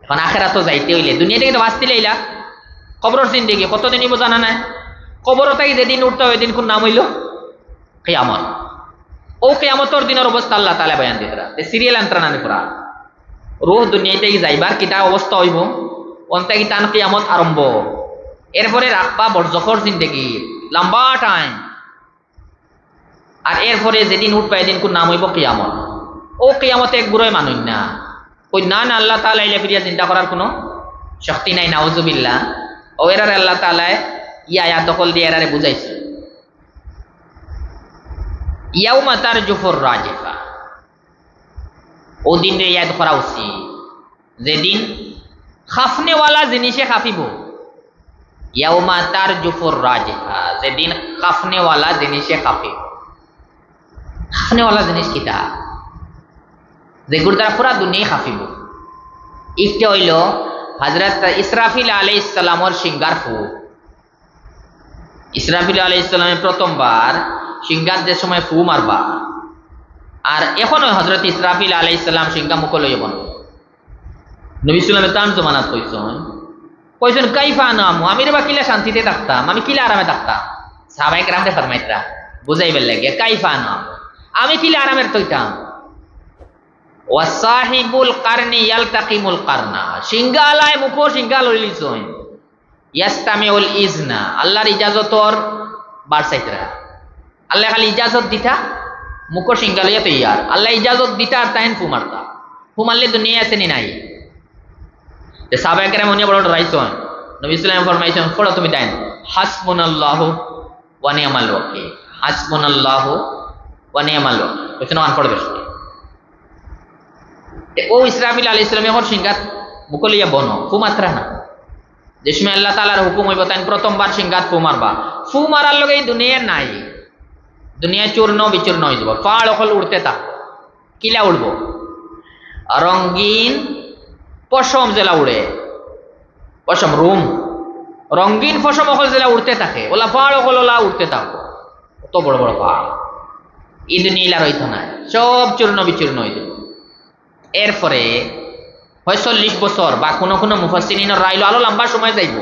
এখন আখেরাতও যাইতে হইলে দুনিয়া থেকে তো বাঁচতে লাইলা, কবরের জিন্দেগি কতদিন হইব জানা নাই, কবর তাই যেদিন উঠতে ওই দিন কোন নাম হইল কিয়ামত। ও কিয়ামতর দিনের অবস্থা আল্লাহ তাআলা বয়ান দিতরা, সিরিয়াল আন্তরানানি করা রূহ দুনিয়াতে যাইবার কিতা অবস্থা হইব, অন্তে কিতান কিয়ামত আরম্ভ, এরপরে রাখবা বরজখর জিন্দেগি লম্বা টাইম, আর এরপরে যেদিন উঠবা এদিন কোন নাম হইব কিয়ামত। ও কিয়ামতে এক বুড়োয় মানুষ না, ওই না আল্লাহ তাআলা ইলা ফিরিয়া চিন্তা করার কোনো শক্তি নাই, নাউজুবিল্লাহ। ও এরারে আল্লাহ তাআলা ইয়া আয়াত দখল দিয়ে এরারে বুঝাইছে। ইয়াউমা তারজুফুর রাজিফা, ও দিন রে ইয়াদ করা উচিত যেদিন খাফনেওয়ালা জিনিসে খাফিব। ইয়াউমা তারজুফুর রাজিফা, যেদিন খাফনেওয়ালা জিনিসে খাফিব। খাফনেওয়ালা জিনিস কিতা, যেগুলো দ্বারা পুরা দুনিয়া খাফিব। একটা হইল হযরত ইসরাফিল আলাইহিস সালামর সিঙ্গার ফু। ইসরাফিল আলাইহিস সালামে প্রথমবার সিঙ্গার যে সময় ফু মারবা, আর এখনো হযরত ইসরাফিল আলাইহিস সালাম সিঙ্গা মুখ লইয়া বন। নবী সাল্লাল্লাহু আলাইহি ওয়াসাল্লাম জমানাত কইছেন কাইফা নামু, আমি রে বা কিলা শান্তিতে থাকতাম, আমি কিলা আরামে থাকতাম। সাহাবায়ে কেরামে ফরমাইতরা বুঝাইবার লাগে কাইফা নাম, আমি কিলা আরামের তৈতাম। ওয়াসাহিবুল কারনি ইয়ালতাকিমুল কারনা, সিঙ্গালায় মুখ সিঙ্গা লইলিছই, ইয়াস্তামিউল ইজনা, আল্লাহর ইজাজতর বারসাইতরা। আল্লাহ খালি ইজাজত দিতা মুখ সিঙ্গা লইয়া তৈয়ার, আল্লাহ ইজাজত দিতা আর তাইন ফু মারতা, ফু মারলে দুনিয়া আছে নি নাই। যে সাহাবায়ে কেরাম উনি বড় রাইছন, নবী সাল্লাল্লাহু আলাইহি ওয়াসাল্লাম ফরমাইছেন পড়ো তুমি তাইন হাসবুনাল্লাহু ওয়া নি'মাল ওয়াকিল, হাসবুনাল্লাহু ওয়া নি'মাল ওয়াকিল, কইছেন আন পড়বে। ও ইসরাফিল আলাইহিস সালাম এখন সিঙ্গাত মুকলিয়া বনো ফু মাত্রা না, যে সময় আল্লাহ তাআলার হুকুম হইব তাই প্রথমবার সিঙ্গাত ফু মারবা, ফু মারার লগে এই দুনিয়া নাই, দুনিয়া চূর্ণ বিচূর্ণ হয়ে যাব, ফাড় অকল উড়তে থাক। কিলা উড়ব, রঙিন পশম জেলা উড়ে, পশম রুম রঙিন পশম অকল জেলা উড়তে থাকে, ওলা ফাড় অকল ওলা উড়তে থাকবো, কত বড় বড় ফাড়, এই দুনিয়া রইত না, সব চূর্ণ বিচূর্ণ হয়ে যাব। এরপরে হয় 40 বছর বা কোনো কোনো মুফাসসিরিনের রাইল আলো লম্বা সময় যাইব,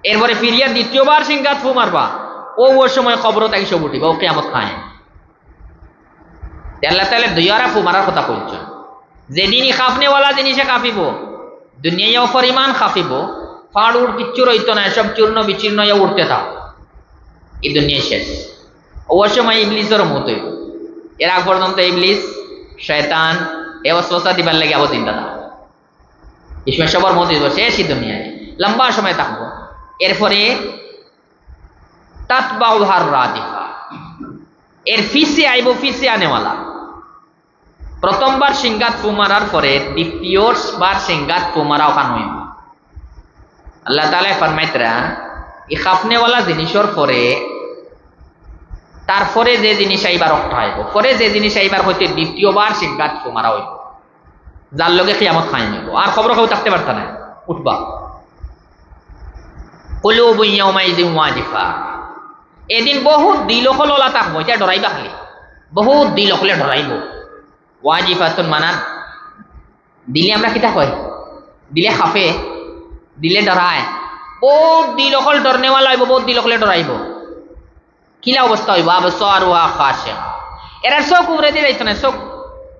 এরপরে ফিরিয়া দ্বিতীয়বার সিঙ্গাত ফু মারবা, ও ওর সময় কবর তাই সব উঠিব, ও কিয়ামত খায়। আল্লাহ তাআলা দুইয়ারা ফু মারার কথা কইছেন যেদিনই খাফনেওয়ালা জিনিসে কাঁপিব দুনিয়াও পরিমাণ কাঁপিব ফাড় উড় কিচ্ছু রইতো না সব চূর্ণ বিচূর্ণ হয়ে উঠতে থাক এই দুনিয়ায় শেষ ওই সময় ইবলিসের মত হইব এর আগ পর্যন্ত ইবলিস শয়তান এ ওয়াসওয়াসা দিবার লাগে আবো চিন্তা থাকবে এই সময় সবার মত হইব শেষই দুনিয়ায় লম্বা সময় থাকবো এরপরে তাতবাউহার রাদিফা এর ফিসে আইব ফিসে আনেওয়ালা প্রথমবার সিংগাত ফু মারার পরে দ্বিতীয়বার সিংগাত ফু মারা ওখান হইব আল্লাহ তাআলা ফরমাইতরা এই খাফনেওয়ালা জিনিসের পরে তারপরে যে জিনিস আইবার রক্ষা হইব পরে যে জিনিস আইবার হইতে দ্বিতীয়বার সিংগাত ফু মারা হইব যার লগে কিয়ামত খাই নিব আর খবর কেউ থাকতে পারত না উঠবা কুলুবু ইয়াউমাইযিন ওয়াজিফা এদিন বহুত দিল হললা থাকবো এটা ডরাইবা খালি বহুত দিল হলে ডরাইব ওয়াজিফাতুন মানাত দিলে আমরা কিতা কই দিলে খাফে দিলে ডরায় বহুত দিল হল ডরনেওয়ালা হইব বহুত দিল হলে ডরাইব কিলা অবস্থা হইব আবসারুহা খাশিয়া এরা চোখ উপরে দিয়ে যাইতো না চোখ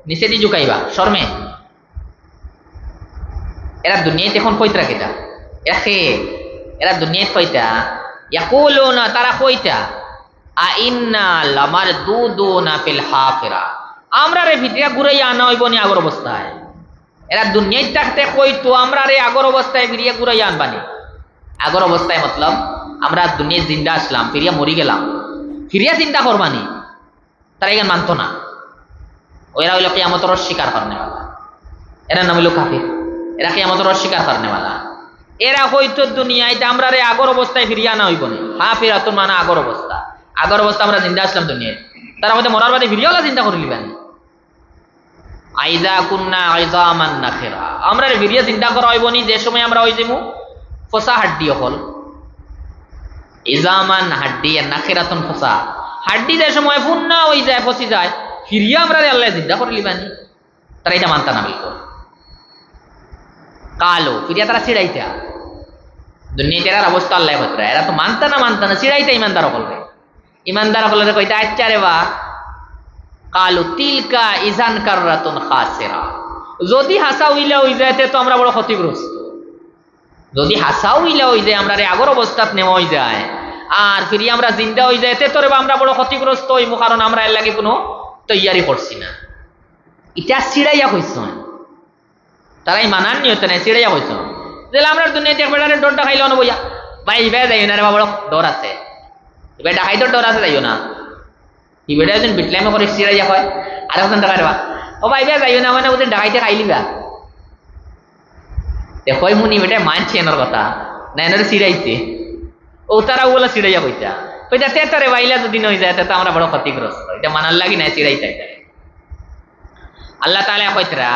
নিচে দিয়ে ঝুঁকাইবা শর্মে এরা দুনিয়াতে এখন কইতরা কিতা এরা দুনিয়াতে কইতা ইয়াকুলুনা তারা কইতা আইন্না লামারদুদুনা ফিল হাফিরা আমরা রে ভিতরে ঘুরাইয়া আনা হইব নি আগর অবস্থায় এরা দুনিয়ায় থাকতে কইতো আমরা রে আগর অবস্থায় ফিরিয়া ঘুরাইয়া আনবানি আগর অবস্থায় মতলব আমরা দুনিয়ায় জিন্দা আসলাম ফিরিয়া মরি গেলাম ফিরিয়া চিন্তা করবানি তারা এখানে মানতো না ওরা হইল কিয়ামতের অস্বীকার করনেওয়ালা এরা নাম হইল কাফির এরা কিয়ামতের অস্বীকার করনেওয়ালা এরা হয়তো দুনিয়ায় আমরা রে আগর অবস্থায় ফিরিয়া না হইব না হাফিরাতুন মানে আগর অবস্থা আমরা জিন্দা আসলাম দুনিয়ায় তারা হয়তো মরার বাদে ফিরিয়ালা চিন্তা করে লিবানি আইযা কুন্না ইযামান নাখিরা আমরা রে ফিরিয়া চিন্তা করা হইব নি যে সময় আমরা হই যামু ফসা হাড্ডি হল ইযামান হাড্ডি নাখিরাতুন ফসা হাড্ডি যে সময় ফুন্না হই যায় ফসি যায় ফিরিয়া আমরা রে আল্লাহ চিন্তা করে লিবানি তারা এটা মানতা না বিলকুল কালো ফিরিয়া তারা ছিড়াইতা দুনিয়াতে এর অবস্থা আল্লাহ বতরা এরা তো মানতা না ছিড়াইতা ইমানদার হলে কইতা আচ্ছা রে বা কালু তিলকা ইজান কাররাতুন খাসিরা যদি হাসা উইলা হই যায় তো আমরা বড় ক্ষতিগ্রস্ত যদি হাসা উইলা হই যায় আমরা রে আগর অবস্থাত নেওয়া হই যায় আর ফিরিয়া আমরা জিন্দা হই যায় তো রে আমরা বড় ক্ষতিগ্রস্ত হইব কারণ আমরা এর লাগি কোনো তৈয়ারি করছি না এটা ছিড়াইয়া কইছ তারাই মানান নিয়ত নাই ছিড়াইয়া কইছ যেলা আমরা দুনিয়াতে একবারে ডরটা খাইলো না বইয়া ভাই ইবে যাইও না রে বড় ডর আছে ইবে ডাকাই তো ডর আছে যাইও না ইবেটা যেন বিটলামে করে ছিড়াইয়া হয় আর এখন টাকা দেবা ও ভাই ইবে যাইও না মানে ওদের ডাকাইতে খাইলিবা দেখো মুনি বেটা মানছে এনার কথা না এনারে ছিড়াইছে ও তারা ওগুলা ছিড়াইয়া কইতা তে রে বাইলা যদি নই যায় তো আমরা বড় ক্ষতিগ্রস্ত এটা মানার লাগি না ছিড়াইতে আল্লাহ তাআলা কইতরা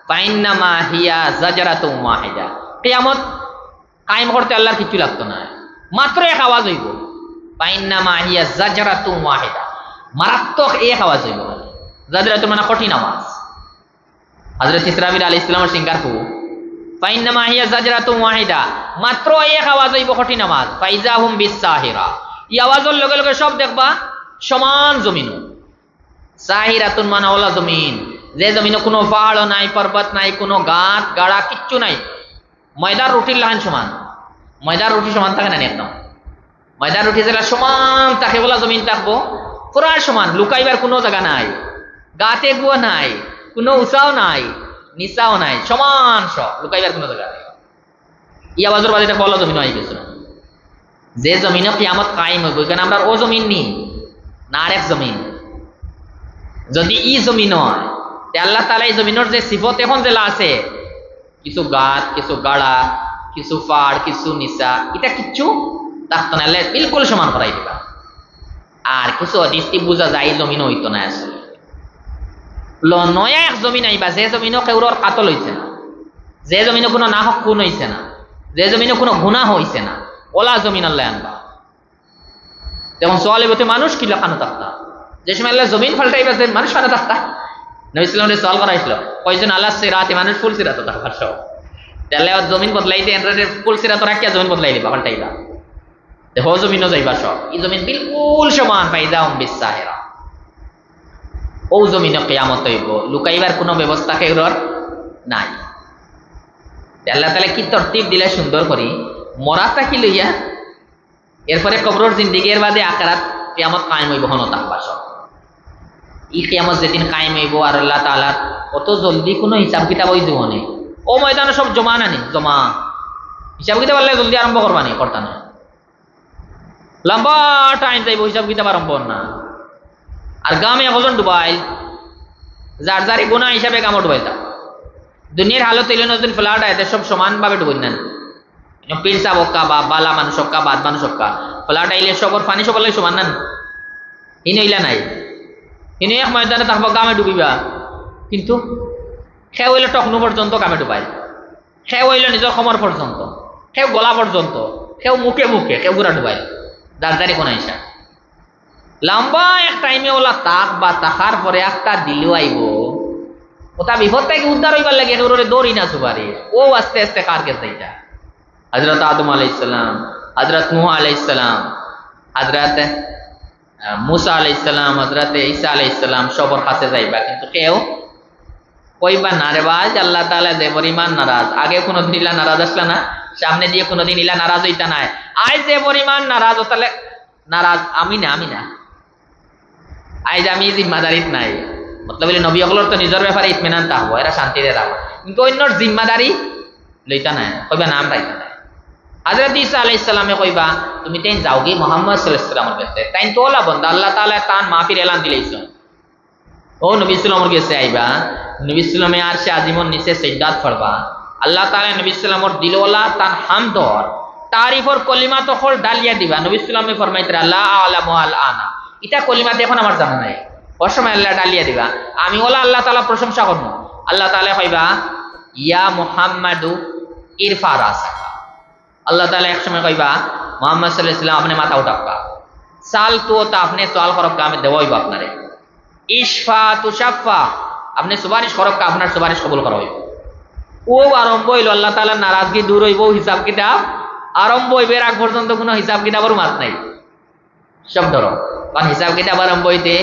ফাইন্নামা হিয়া জাজরাতুম ওয়াহিদা কিয়ামত কায়েম করতে আল্লাহর কিছু লাগতো না মাত্র এক আওয়াজ হইব ফাইন্নামা হিয়া জাজরাতুম ওয়াহিদা মারাত্মক এক আওয়াজ হইব জাজরাতুম মানে কঠিন আওয়াজ হযরত ইসরাফিল আলাইহিস সালামের সিংগারপু ফাইন্নামা হিয়া জাজরাতুম ওয়াহিদা মাত্র এক আওয়াজ হইব কঠিন আওয়াজ ফাইজাহুম বিসাহিরা এই আওয়াজের লগে লগে সব দেখবা সমান জমিন সাহিরাতুন মানে ওলা জমিন যে জমিনে কোনো পাহাড় নাই পর্বত নাই কোনো গাছ গাড়া কিচ্ছু নাই ময়দার রুটির লাহান সমান ময়দার রুটি সমান থাকে না একদম ময়দার রুটি যেটা সমান থাকে বলা জমিন থাকবো পুরা সমান লুকাইবার কোনো জায়গা নাই গাতে গুয়া নাই কোনো উঁচাও নাই নিচাও নাই সমান সব লুকাইবার কোনো জায়গা নেই ই আওয়াজের বাজে বলা জমিন হয়ে গেছে যে জমিনে কিয়ামত কায়েম হইব এখানে আমরা ও জমিন নি না আরেক জমিন যদি ই জমিন হয় আল্লাহ তাআলা এই জমিনের যে সিফত এখন জেলা আছে কিছু গাছ কিছু গাড়া কিছু পাড় কিছু নিচা এটা কিচ্ছু থাকতো না বিলকুল সমান করাই দিবা আর কিছু অদৃষ্টি বোঝা যায় জমিন হইতো না আসলে নয়া এক জমিন আইবা যে জমিনও কেউর কাতল হইছে না যে জমিনে কোনো না হক খুন হইছে না যে জমিনে কোনো গুনাহ হইছে না ওলা জমিন আল্লাহ আনবা যেমন সোয়ালে বলতে মানুষ কি লাগানো থাকতা যে সময় আল্লাহ জমিন পাল্টাইবা যে মানুষ পানা থাকতা নবী সাল্লাল্লাহু আলাইহি ওয়াসাল্লাম করা হইছিল কয়জন আল্লাহ সিরাতে মানুষ ফুল সিরাত থাকবার সব তাহলে জমিন বদলাইতে এন্ড্রয়েড ফুল সিরাত রাখিয়া জমিন বদলাই দিবা পাল্টাইবা দেখো জমিনও যাইবা সব এই জমিন বিলকুল সমান ফাইজাহুম বিসাহিরা ও জমিনে কিয়ামত হইব, লুকাইবার কোনো ব্যবস্থা কেউর নাই। আল্লাহ তাআলা কি তরতিব দিলে সুন্দর করি, মরাটা কি লইয়া এরপরে কবরের জিন্দিগি এর বাদে আখিরাত কিয়ামত কায়েম হইব হন তাকবাস। এই কিয়ামত যেদিন কায়েম হইব আর আল্লাহ তাআলা অত জলদি কোনো হিসাব কিতাব হই জীবনে ও ময়দানে সব জমা নানি, জমা হিসাব কিতাব আল্লাহ জলদি আরম্ভ করবানি, করতা না, লম্বা টাইম যাইব হিসাব কিতাব আরম্ভ না। আর গামে একজন ডুবাইল যার যারি গুণা হিসাবে কামড় ডুবাইতা দুনিয়ার হালত হইলে নতুন ফ্লাট আয় সব সমানভাবে ডুবই নেন, পীর সাহেব হক্কা বা বালা মানুষ হক্কা বাদ মানুষ হক্কা ফ্লাট আইলে সবর পানি সকালে সমান নেন, হিনে হইলা নাই, হিনে এক ময়দানে থাকবো গামে ডুবিবা, কিন্তু সেও হইলে টকনু পর্যন্ত গামে ডুবাই, সেও হইলে নিজের সমর পর্যন্ত, সেও গলা পর্যন্ত, সেও মুখে মুখে সেও ঘুরা ডুবাই যার যারি কোন হিসাব। লম্বা এক টাইমে ওলা তাক বা তাকার পরে একটা দিলেও আইব, ওটা বিপদ থেকে উদ্ধার হইবার লাগে একেবারে দৌড়ি না সুবারি, ও আস্তে আস্তে কার কে যাইটা হযরত আদম আলাইহিস সালাম, হযরত নূহ আলাইহিস সালাম, হযরত মুসা আলাইহিস সালাম, হযরত ঈসা আলাইহিস সালাম সবার কাছে যাইবা, কিন্তু কেউ কইবা না রে ভাই আল্লাহ তাআলা যে পরিমাণ নারাজ, আগে কোনোদিন ইলা নারাজ আসলা না, সামনে দিয়ে কোনোদিন ইলা নারাজ হইতা নাই, আজ যে পরিমাণ নারাজ ও তাহলে নারাজ আমি না, আমি না, আজ আমি জিম্মাদারিত নাই, মতলব হইলে নবী সকলের তো নিজের ব্যাপারে ইতমিনান থাকবো, এরা শান্তিতে থাকবো, কিন্তু অন্যর জিম্মাদারি লইতা নাই, কইবা নাম রাইতা নাই। হযরত ঈসা আলাইহিস সালামে কইবা তুমি তাই যাওগি মুহাম্মদ সাল্লাল্লাহু আলাইহি ওয়াসাল্লামের কাছে, তাই তোলা বন্ধ আল্লাহ তাআলা তান মাফির এলান দিলেইছেন, ও নবী সাল্লাল্লাহু আলাইহি ওয়াসাল্লামের কাছে আইবা, নবী সাল্লাল্লাহু আরশে আজিমর নিচে সিজদাত করবা, আল্লাহ তাআলা নবী সাল্লাল্লাহু আলাইহি দিলওয়ালা তান হামদর তারিফর কলিমা তো খল ডালিয়া দিবা, নবী সাল্লাল্লাহু আলাইহি ফরমাইতে আল্লাহ আলামু আল আনা, এটা কলিমা এখন আমার জানা নাই, ওর সময় আল্লাহ ডালিয়া দিবা, আমি ওলা আল্লাহ তাআলা প্রশংসা করব, আল্লাহ তাআলা কইবা ইয়া মুহাম্মাদু ইরফা রাসাকা, আল্লাহ তাআলা এক সময় কইবা মুহাম্মদ সাল্লাল্লাহু আলাইহি ওয়াসাল্লাম আপনি মাথা উঠাকা, সাল তো তা আপনি সওয়াল করক আমি দেওয়াইব আপনারে, ইশফা তুশাফা আপনি সুপারিশ করক আপনার সুপারিশ কবুল করা হইব। ও আরম্ভ হইল আল্লাহ তাআলার নারাজগি দূর হইব, হিসাব কিতাব আরম্ভ হইবে, আগ পর্যন্ত কোনো হিসাব কিতাবের মাত নাই, সব ধরো কারণ হিসাব কিতাব আরম্ভ হইতে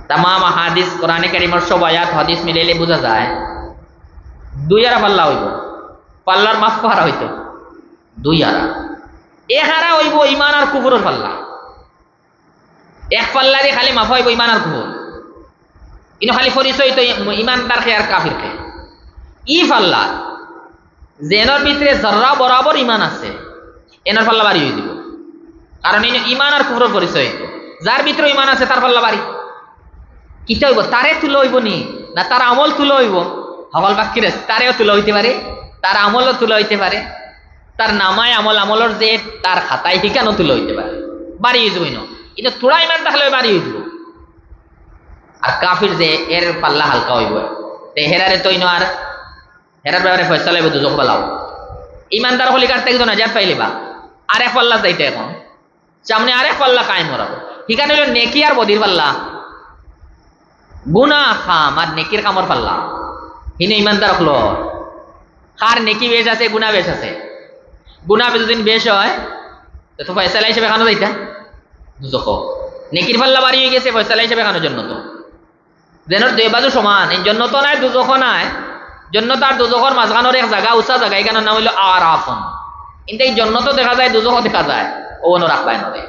তামাম হাদিস কোরআনে কারীমের সব আয়াত হাদিস মিলাইলে বোঝা যায় দুই আরা পাল্লা হইব, পাল্লার মাপ হারা হইতো দুই আরা, এক হারা হইব ইমান আর কুফরের পাল্লা, এক পাল্লারে খালি মাফ হইব ইমান আর কুফর, কিন্তু খালি পরিচয় তো ইমানদার খে আর কাফির খে, ই পাল্লা জেনর ভিতরে জর্রা বরাবর ইমান আছে এনার পাল্লা বাড়ি হয়ে দিব, কারণ ইমান আর কুফরের পরিচয়, যার ভিতরে ইমান আছে তার পাল্লা বাড়ি, কিটা হইব তারে তুলো হইব নি না তার আমল তুলো হইব, হকল বাক্যের তারেও তুলো হইতে পারে, তার আমলও তুলো হইতে পারে, তার নামায় আমল আমলের যে তার খাতায় ঠিকানো তুলো হইতে পারে, বাড়ি হয়ে যাবই না, কিন্তু তোরা ইমান তাহলে বাড়ি হয়ে যাব। আর কাফির যে এর পাল্লা হালকা হইব, হেরারে তৈন আর হেরার ব্যাপারে ফয়সালা হইব দুজক পালাও, ইমানদার হলি কাটতে কিন্তু নাজাত পাইলিবা, আরেক পাল্লা যাইতে এখন সামনে আরেক পাল্লা কায়েম হরাবো, ঠিকানা হইল নেকি আর বদির পাল্লা, গুনা খাম আর নেকির কামর পাল্লা, হিনে ইমানদার হলো কার নেকি বেশ আছে গুনা বেশ আছে, গুনা যদিন বেশ হয় তো ফয়সালা হিসেবে খানো যাইতা দুজক, নেকির পাল্লা বাড়ি হয়ে গেছে ফয়সালা হিসেবে খানোর জন্য তো যেন দুই বাজু সমান, এই জন্য তো নাই দুজক নাই, জন্য তার দুজকর মাঝখানোর এক জায়গা উঁচা জায়গা, এখানে নাম হইল আরাফন, কিন্তু এই জন্য তো দেখা যায় দুজক দেখা যায়, ও অন্য রাখবাই নদে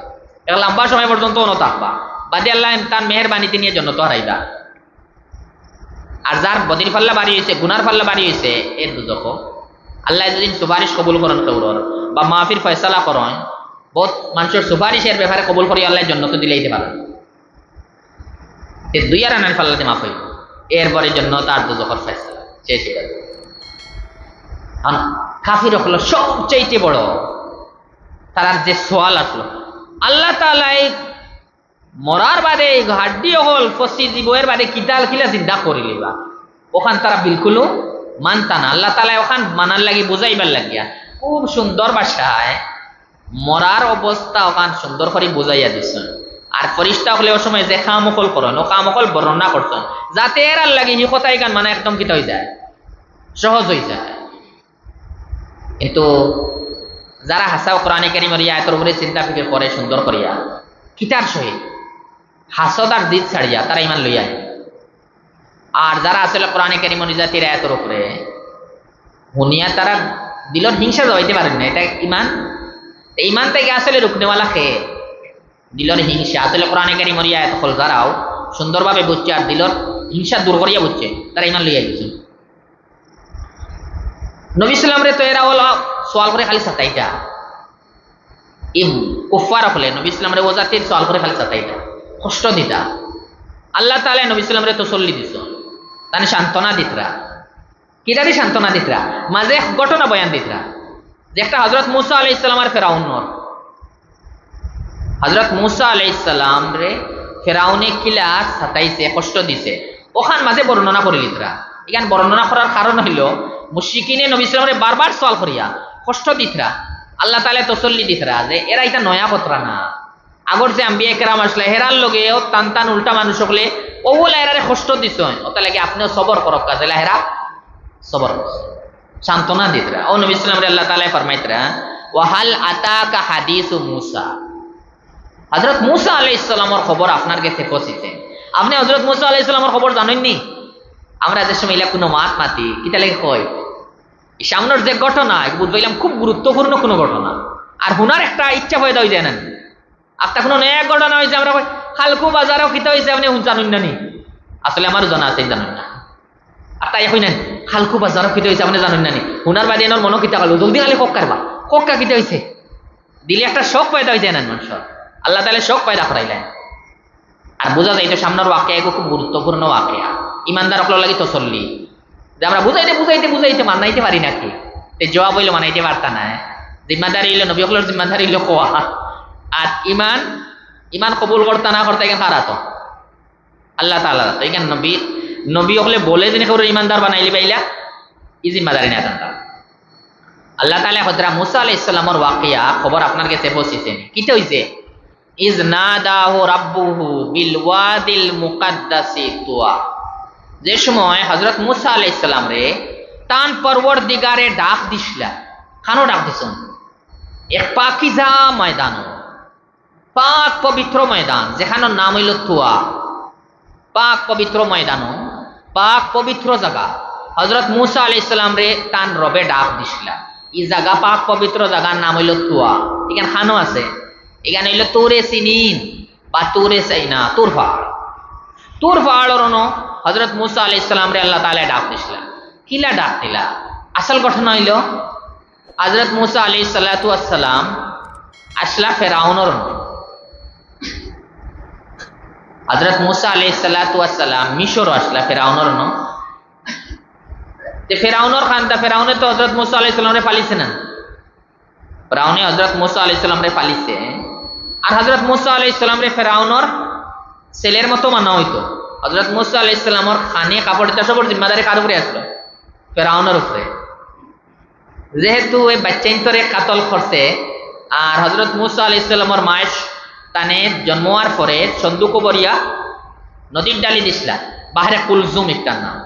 এক লম্বা সময় পর্যন্ত অন্য থাকবা, বাদে আল্লাহ তার মেহেরবানিতে নিয়ে জন্য তো হারাইবা। আর যার বদির পাল্লা বাড়ি হয়েছে গুনার পাল্লা বাড়ি হয়েছে এর দুজক আল্লাহ যদি সুপারিশ কবুল করেন কেউর বা মাহফির ফয়সালা করেন, বহুত মানুষের সুপারিশের ব্যাপারে কবুল করি আল্লাহ জন্য তো দিলেইতে পারেন, দুই আর আনার পাল্লাতে মাফ হইব, এরপরে জন্য তার দুজকর ফয়সালা শেষ হয়ে যাবে। কাফির হলো সবচেয়ে বড় তার যে সোয়াল আসলো আল্লাহ তাআলা মরার বাদে হাড্ডি হল ফসি জীবের বাদে কিতাল খিলা চিন্তা করিলিবা, ওখান তারা বিলকুল মানতা না, আল্লাহ তাআলা ওখান মানার লাগি বুঝাইবার লাগিয়া খুব সুন্দর ভাষায় মরার অবস্থা ওখান সুন্দর করে বুঝাইয়া দিচ্ছেন, আর ফরিস্তা হলে ও সময় যে খামকল করেন ও খামকল বর্ণনা করছেন যাতে এর লাগে হি কথাই গান মানে একদম কিতা হয়ে যায় সহজ হয়ে যায়। কিন্তু যারা হাসাও কোরআনে কারীমের আয়াতের উপরে চিন্তা ফিকির করে সুন্দর করিয়া কিতার সহিত হাসদ আর জিদ ছাড়িয়া তারা ইমান লইয়া। আর যারা আসলে কোরআনে কারীম অনুযায়ী আয়াতের উপরে হুনিয়া তারা দিলর হিংসা জমাইতে পারেন না, এটা ইমান। ইমান থেকে আসলে রুকনেওয়ালা খেয়ে দিলর হিংসা আসলে কোরআনে কারীম আয়াত হল যারাও সুন্দরভাবে বুঝছে আর দিলর হিংসা দূর করিয়া বুঝছে তারা ইমান লইয়া গেছে। নবী সাল্লাম রে তো এরা হলো সোয়াল করে খালি সাতাইটা কুফার হলে নবী ইসলাম রে ওজাতির সোয়াল করে খালি সাতাইটা কষ্ট দিতা। আল্লাহ তাআলা নবী ইসলাম রে তসল্লি দিছ, তানে সান্ত্বনা দিতরা। কিরারি সান্ত্বনা দিতরা? মাঝে ঘটনা বয়ান দিতরা যে একটা হযরত মুসা আলাইহিস সালাম আর ফেরাউনর, হযরত মুসা আলাইহিস সালাম রে ফেরাউনে কিলা সাতাইছে, কষ্ট দিছে, ওখান মাঝে বর্ণনা করে লিতরা। এখান বর্ণনা করার কারণ হইল মুশরিকিনে নবী সাল্লাল্লাহু আলাইহি বারবার সওয়াল করিয়া কষ্ট দিতরা। আল্লাহ তাআলা তসল্লি দিতরা যে এরা এটা নয়া কথা না, আগর যে আম্বিয়া কেরাম আসলে হেরার লগে ও টান টান উল্টা মানুষ হলে ওগুলা এরারে কষ্ট দিছ, ওটা লাগে আপনিও সবর করক কাজে হেরা সবর সান্ত্বনা দিতরা। ও নবী সাল্লাল্লাহু আলাইহি আল্লাহ তাআলা ফরমাইতরা ওয়া হাল আতাকা হাদিসু মুসা, হযরত মুসা আলাইহিস সালামের খবর আপনার কাছে পৌঁছেছে, আপনি হযরত মুসা আলাইহিস সালামের খবর জানেননি? আমরা যে সময় ইলা কোনো মাত মাতি কিতা লাগে কয় সামনের যে ঘটনা বুঝবাইলাম খুব গুরুত্বপূর্ণ কোনো ঘটনা, আর হুনার একটা ইচ্ছা পয়দা হয়ে যায় না। আপনার কোনো এক ঘটনা হয়েছে আমরা হালকু বাজারেও কিতা হয়েছে আপনি জানেন না নি? আসলে আমারও জানা আছে, জানেন না। আর তাই এখন হালকু বাজারও কিতা হয়েছে আপনি জানেন না নি? হুনার বাদে এনার মনো কিতা কালো জলদি খালি কক্কার বা কক্কা কিতা হয়েছে দিলে একটা শখ পয়দা হয়ে যায় না মানুষের। আল্লাহ তাআলা শখ পয়দা করাইলেন আর বোঝা যায় তো সামনের ওয়াকিয়া খুব গুরুত্বপূর্ণ ওয়াকিয়া। ইমানদার অকল লাগি তসল্লি যে আমরা বুঝাইতে বুঝাইতে বুঝাইতে মানাইতে পারি নাকি? জবাব হইলো মানাইতে পারতা না। জিম্মাদারি হইলো নবী অকলের জিম্মাদারি হইলো কোয়া, আর ইমান ইমান কবুল করতা না করতে এখানে কারা তো আল্লাহ তাআলা। তো এখানে নবী অকলে বলে যিনি খবর ইমানদার বানাইলি পাইলা ই জিম্মাদারি না জানতা। আল্লাহ তাআলা হযরত মুসা আলাইহিস সালামের ওয়াকিয়া খবর আপনার কাছে পৌঁছেছে। কিটা হইছে? ইজ নাদাহু রাব্বুহু বিল ওয়াদিল মুকাদ্দাসি তুয়া, যে সময় হযরত মুসা আলাইহিস সালাম রে তান পরওয়ারদিগারে ডাক দিছলা, খানো ডাক দিছন এক পাকিজা ময়দান, পাক পবিত্র ময়দান যেখানে নাম হইল তুয়া, পাক পবিত্র ময়দান, পাক পবিত্র জায়গা। হযরত মুসা আলাইহিস সালাম রে তান রবে ডাক দিছলা, এই জায়গা পাক পবিত্র জায়গার নাম হইল তুয়া। এখানে খানো আছে, এখানে হইল তুরে সিনিন বা তুরে সাইনা, তুর পাহাড়। তুর পাহাড়ের হযরত মুসা আলাইহিস সালাম রে আল্লাহ তাআলা ডাক দিছিলেন। কিলা ডাক দিলা? আসল ঘটনা হইল হযরত মুসা আলাইহিস সালাতু ওয়াস সালাম আসলা ফেরাউনের, হযরত মুসা আলাইহিস সালাতু ওয়াস সালাম মিশর আসলা ফেরাউনের তে ফেরাউনের খানটা ফেরাউনে তো হযরত মুসা আলাইহিস সালাম রে পালিছে না, ফেরাউনে হযরত মুসা আলাইহিস সালাম রে পালিছে। আর হযরত মুসা আলাইহিস সালাম রে ফেরাউনের ছেলের মতো মানা হইতো। হযরত মুসা আলাইহিস সালামের খানে কাপড় দিতে সবর জিম্মাদারি কার উপরে আসলো? ফেরাউনের উপরে। যেহেতু এই বাচ্চাইন্তরে কাতল করছে আর হযরত মুসা আলাইহিস সালামের মায়ের তানে জন্মার পরে সন্দুক বরিয়া নদীর ডালি দিছিলা, বাহিরে কুলজুম একটা নাম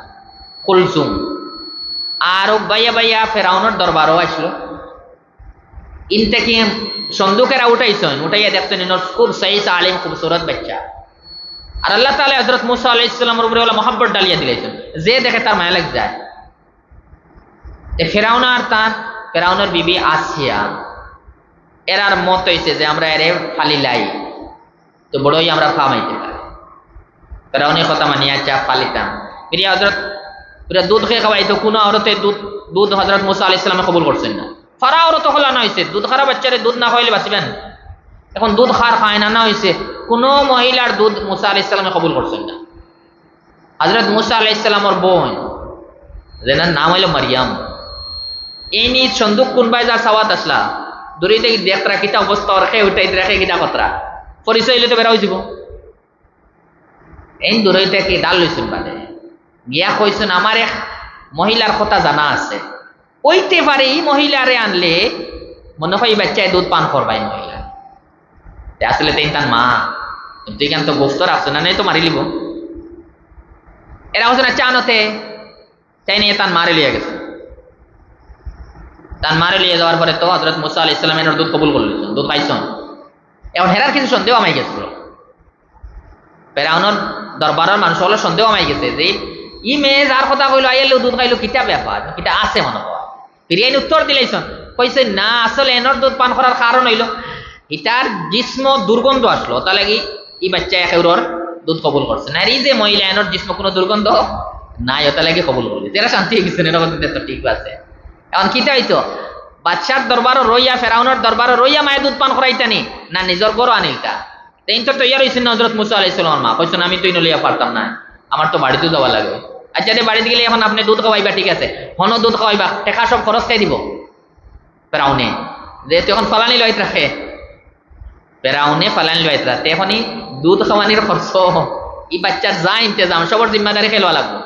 কুলজুম। আর ও বাইয়া বাইয়া ফেরাউনের দরবারও আসলো। ইনতে কি সন্দুকেরা উঠাইছেন, উঠাইয়া দেখছেন ইনর খুব সাইজ আলিম খুবসুরত বাচ্চা। আর আল্লাহ তাআলা হযরত মুসা আলাইহিস সালামের উপরে ওলা মহব্বত ডালিয়া দিলেছেন, যে দেখে তার মায়া লাগ যায়। ফেরাউন আর তার ফেরাউনের বিবি আসিয়া এরার মত হইছে যে আমরা এরে ফালি লাই তো বড়ই আমরা ফামাইতে পারি। ফেরাউনের কথা মানিয়া চা ফালিতাম মিরিয়া হযরত পুরা দুধ খেয়ে খাওয়াইতো, কোনো অরতে দুধ হযরত মুসা আলাইহিস সালাম কবুল করছেন না। ফারা অরত হলা না হয়েছে, দুধ খারা বাচ্চারে দুধ না খাইলে বাঁচিবেন। এখন দুধ খার খায় না হয়েছে, কোনো মহিলার দুধ মুসা আলাইহিস সালাম কবুল করছেন না। হযরত মুসা আলাইহিস সালামের বোন যেনার নাম হইল মারিয়াম, এই নিজ সন্দুক কোনবাই যার সাওয়াত আসলা দূরে থেকে দেখরা কিতা অবস্থা রেখে উঠাই রেখে কিতা কতরা পরিচয় হইলে তো বেড়া হয়ে যাব। এই দূরে থেকে ডাল লইছেন বাদে গিয়া কইছেন আমার এক মহিলার কথা জানা আছে, ওইতে পারে এই মহিলারে আনলে মনে হয় বাচ্চায় দুধ পান করবাই মহিলা। আসলে তাই তার মা, কিন্তু এখানে তো গোফত রাখছে না, নেই তো মারি লিব। এরা হচ্ছে না চানতে চাই নিয়ে তার মারে লিয়ে গেছে। তার মারে লিয়ে যাওয়ার পরে তো হযরত মুসা আলাইহিস সালামের দুধ কবুল করলেন, দুধ পাইছেন। এখন হেরার কিছু সন্দেহ আমায় গেছিল ফেরাউনের দরবারের মানুষ হলো সন্দেহ মাই গেছে যে ই মেয়ে যার কথা কইলো আইলো দুধ খাইলো কিতা ব্যাপার কিতা আছে মনে হয় ফিরিয়ে উত্তর দিলেইছন কইছে না আসলে এনর দুধ পান করার কারণ হইলো ইটার জিস্ম দুর্গন্ধ আসলো তা লাগি ই বাচ্চা একের দুধ কবুল করছে না আর এই যে মহিলা এনর জিস্ম কোনো দুর্গন্ধ নাই ওটা লাগে কবুল করবে যারা শান্তি হয়ে গেছে এরকম তো ঠিক আছে এখন কিতা হইতো বাদশার দরবারও রইয়া ফেরাউনের দরবারও রইয়া মায়ের দুধ পান করাইতানি না নিজের গরো আনিলটা তেইন তো তৈয়ার হয়েছেন হজরত মুসা আলাইহিস সালামের মা কইছেন আমি তুই নলিয়া পারতাম না আমার তো বাড়িতেও যাওয়া লাগে আচ্ছা রে বাড়িতে গেলে এখন আপনি দুধ খাওয়াইবা ঠিক আছে হন দুধ খাওয়াইবা টেকা সব খরচ খাই দিব ফেরাউনে যেহেতু এখন ফালানি লইত রাখে ফেরাউনে ফালানি লইত রাখতে এখনই দুধ খাওয়ানির খরচ ই বাচ্চার যা ইন্তজাম সবর জিম্মাদারি খেলবা লাগবো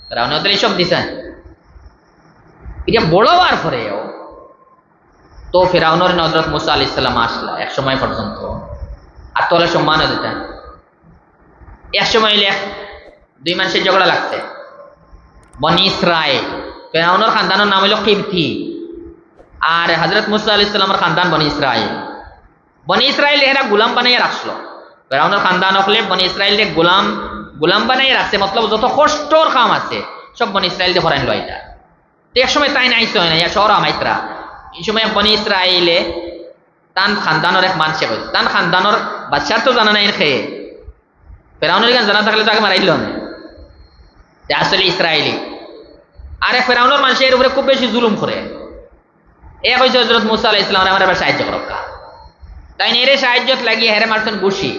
ফেরাউনে ওদের সব দিছে এটা বড় হওয়ার পরেও তো ফেরাউনের হযরত মুসা আলাইহিস সালাম আসলা এক সময় পর্যন্ত আর তোলা সম্মান দিতা এক সময় দুই মানুষের ঝগড়া লাগছে বনি ইসরাইল ফেরাউনের খানদানের নাম হইল কিবতি আর হযরত মুসা আলাইহিস সালামের খানদান বনি ইসরাইল এরা গোলাম বানাইয়া রাখলো ফেরাউনের খানদান হলে বনি ইসরাইল গোলাম বানাইয়া রাখছে মতলব যত কষ্টর কাম আছে সব বনি ইসরাইল দিয়ে হরাইন লইটা এক সময় তাই নাইছে হয় না ইয়া শহর আমাইত্রা এই সময় বনি ইসরাইলে তান খানদানের এক মানুষে কইছে তান খানদানের বাদশার তো জানা নাই খেয়ে ফেরাউনের গান জানা থাকলে তাকে মারাইল না আসলে ইসরায়েলি আরে ফেরাউনের মানুষের উপরে খুব বেশি জুলুম করে এ কইছে হযরত মুসা আলাইহিস সালাম আমার এবার সাহায্য করো তাই এরে সাহায্য লাগিয়ে হেরে মারছেন ঘুষি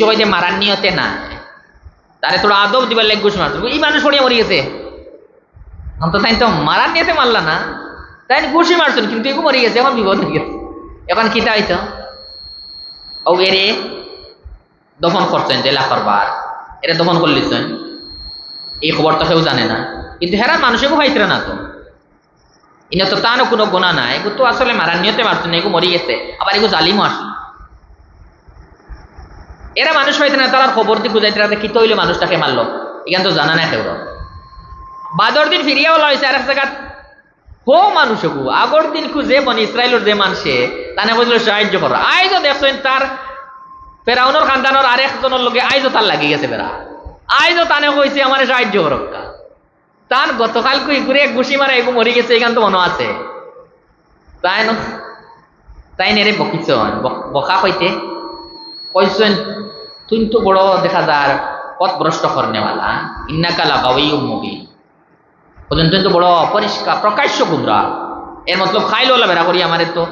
কইতে মারার নিয়তে না তারে তোরা আদব দিবার লাগে ঘুষি মারছেন এই মানুষ পড়িয়া মরে গেছে অন্তত তাই তো মারার নিয়তে মারলা না তাই ঘুষি মারছেন কিন্তু এগু মরে গেছে এখন বিপদ হয়ে গেছে এখন কিতা হইতো ও এরে দফন করছেন জেলা করবার এরা দফন করলিছেন এই খবর তো কেউ জানে না কিন্তু হেরা মানুষেও পাইছে না তো ইনা তো তারও কোনো গুণা নাই এগু তো আসলে মারার নিয়তে মারছেন এগু মরে গেছে আবার এগু জালিমও আসলো এরা মানুষ পাইছে না তারা খবর দিয়ে বুঝাইতে রাতে কি তৈল মানুষটাকে মারলো এখান তো জানা নাই কেউ বাদর দিন ফিরিয়া বলা হয়েছে আরেক জায়গা হো মানুষ আগর দিন খুঁজে বনি ইসরায়েলের যে মানুষে তানে বুঝলো সাহায্য করো আইজও দেখছেন তার ফেরাউনের খানদানের আরেকজনের লোকে আইজও তার লাগি গেছে বেড়া আইজও তানে কইছে আমার সাহায্য করো তার গতকাল কই ঘুরে ঘুষি মারা এগু মরে গেছে এখান তো মনে আছে তাই নেরে বকিছন বকা কইতে কইছেন তুই তো বড় দেখা যার পথ ভ্রষ্ট করনেওয়ালা ইন্নাকা লাগাওয়িউম মুবিন বলেন তুই তো বড় পরিষ্কার প্রকাশ্য গুমরা এর মতলব খাইলো বেড়া করি আমার তো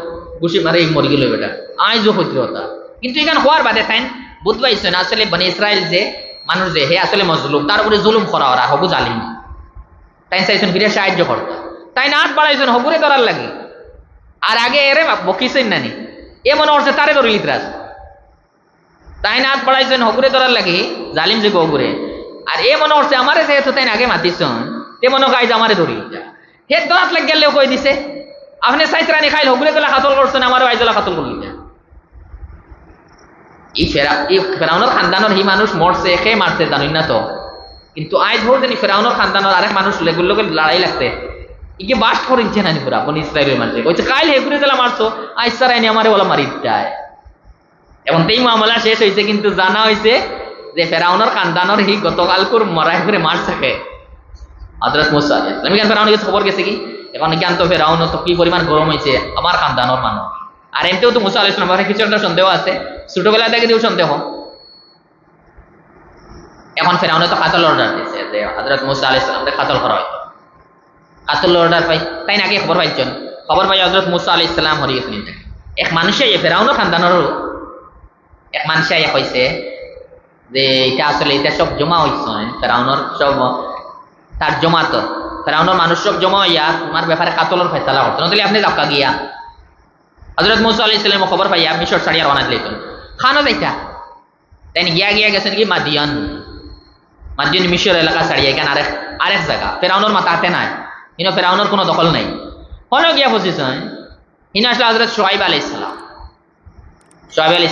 ঘুষি মারে মরে গেল বেটা আইজও হইতে হতা কিন্তু এখানে হওয়ার বাদে তাই বুঝবাইছেন আসলে বনি ইসরায়েল যে মানুষ যে হে আসলে মজলুম তার উপরে জুলুম করা ওরা হবু জালিম তাই চাইছেন ফিরে সাহায্য করতে তাই না হাত বাড়াইছেন হবুরে ধরার লাগে আর আগে এরে বকিছেন নানি এ মনে হচ্ছে তারে ধরিলি ত্রাস তাই না হাত বাড়াইছেন হবুরে ধরার লাগে জালিম যে গবুরে আর এ মনে হচ্ছে আমারে যেহেতু তাই আগে মাতিছেন তে মনে হয় আমারে ধরি হে দরাত লাগ গেলেও কই দিছে আপনি সাইতরানি খাইল হবুরে তোলা খাতল করছেন আমারও আইজলা খাতল করলি এই ফেরাউনের খানদানের হি মানুষ মরছে একে মারছে জানুন না তো কিন্তু আজ ভোর জানি ফেরাউনের খানদানের আরেক মানুষ লেগুলোকে লড়াই লাগতে ইকে বাস্ট করিছে নানি পুরা বনি ইসরায়েলের মানুষ কইছে কাইল হেগুরে জেলা মারছো আজ সারাইনি আমারে বলা মারি যায় এবং তেই মামলা শেষ হয়েছে কিন্তু জানা হয়েছে যে ফেরাউনের খানদানের হি গতকালকুর মরাই করে মারছে কে হযরত মুসা আলাইহিস সালাম কেন ফেরাউনের কাছে খবর গেছে কি এখন জ্ঞান তো ফেরাউন তো কি পরিমাণ গরম হয়েছে আমার খানদানের মানুষ আর এমনিতেও তো মুসা আলাইহিস সালামের কিছু একটা সন্দেহ আছে ছোটবেলা থেকে দিও সন্দেহ এখন ফেরাউনে তো কাতল অর্ডার দিয়েছে যে হযরত মুসা আলাইহিস সালামকে কাতল করা হয় কাতল অর্ডার পাই তাই নাকি খবর পাইছেন খবর পাই হযরত মুসা আলাইহিস সালাম হরি গেছেন এক মানুষে ফেরাউনের খানদানের এক মানুষে কইছে যে এটা আসলে এটা সব জমা হইছে ফেরাউনের সব তার জমাত ফেরাউনের মানুষ সব জমা হইয়া তোমার ব্যাপারে কাতলের ফয়সালা করতে তাহলে আপনি যাক্কা গিয়া হযরত মুসা আলাইহিস সালাম খবর পাইয়া মিশর ছাড়িয়া রওনা দিলেন খানো যাইতা তাই গিয়া গেছেন কি মাদিয়ান মিশর এলাকা ছাড়িয়া এখানে আরেক জায়গা ফেরাউনের মাথা হাতে নাই কিন্তু ফেরাউনের কোনো দখল নাই হলো গিয়া বসেছেন ইনি আসলে হযরত শুআইব আলাইহিস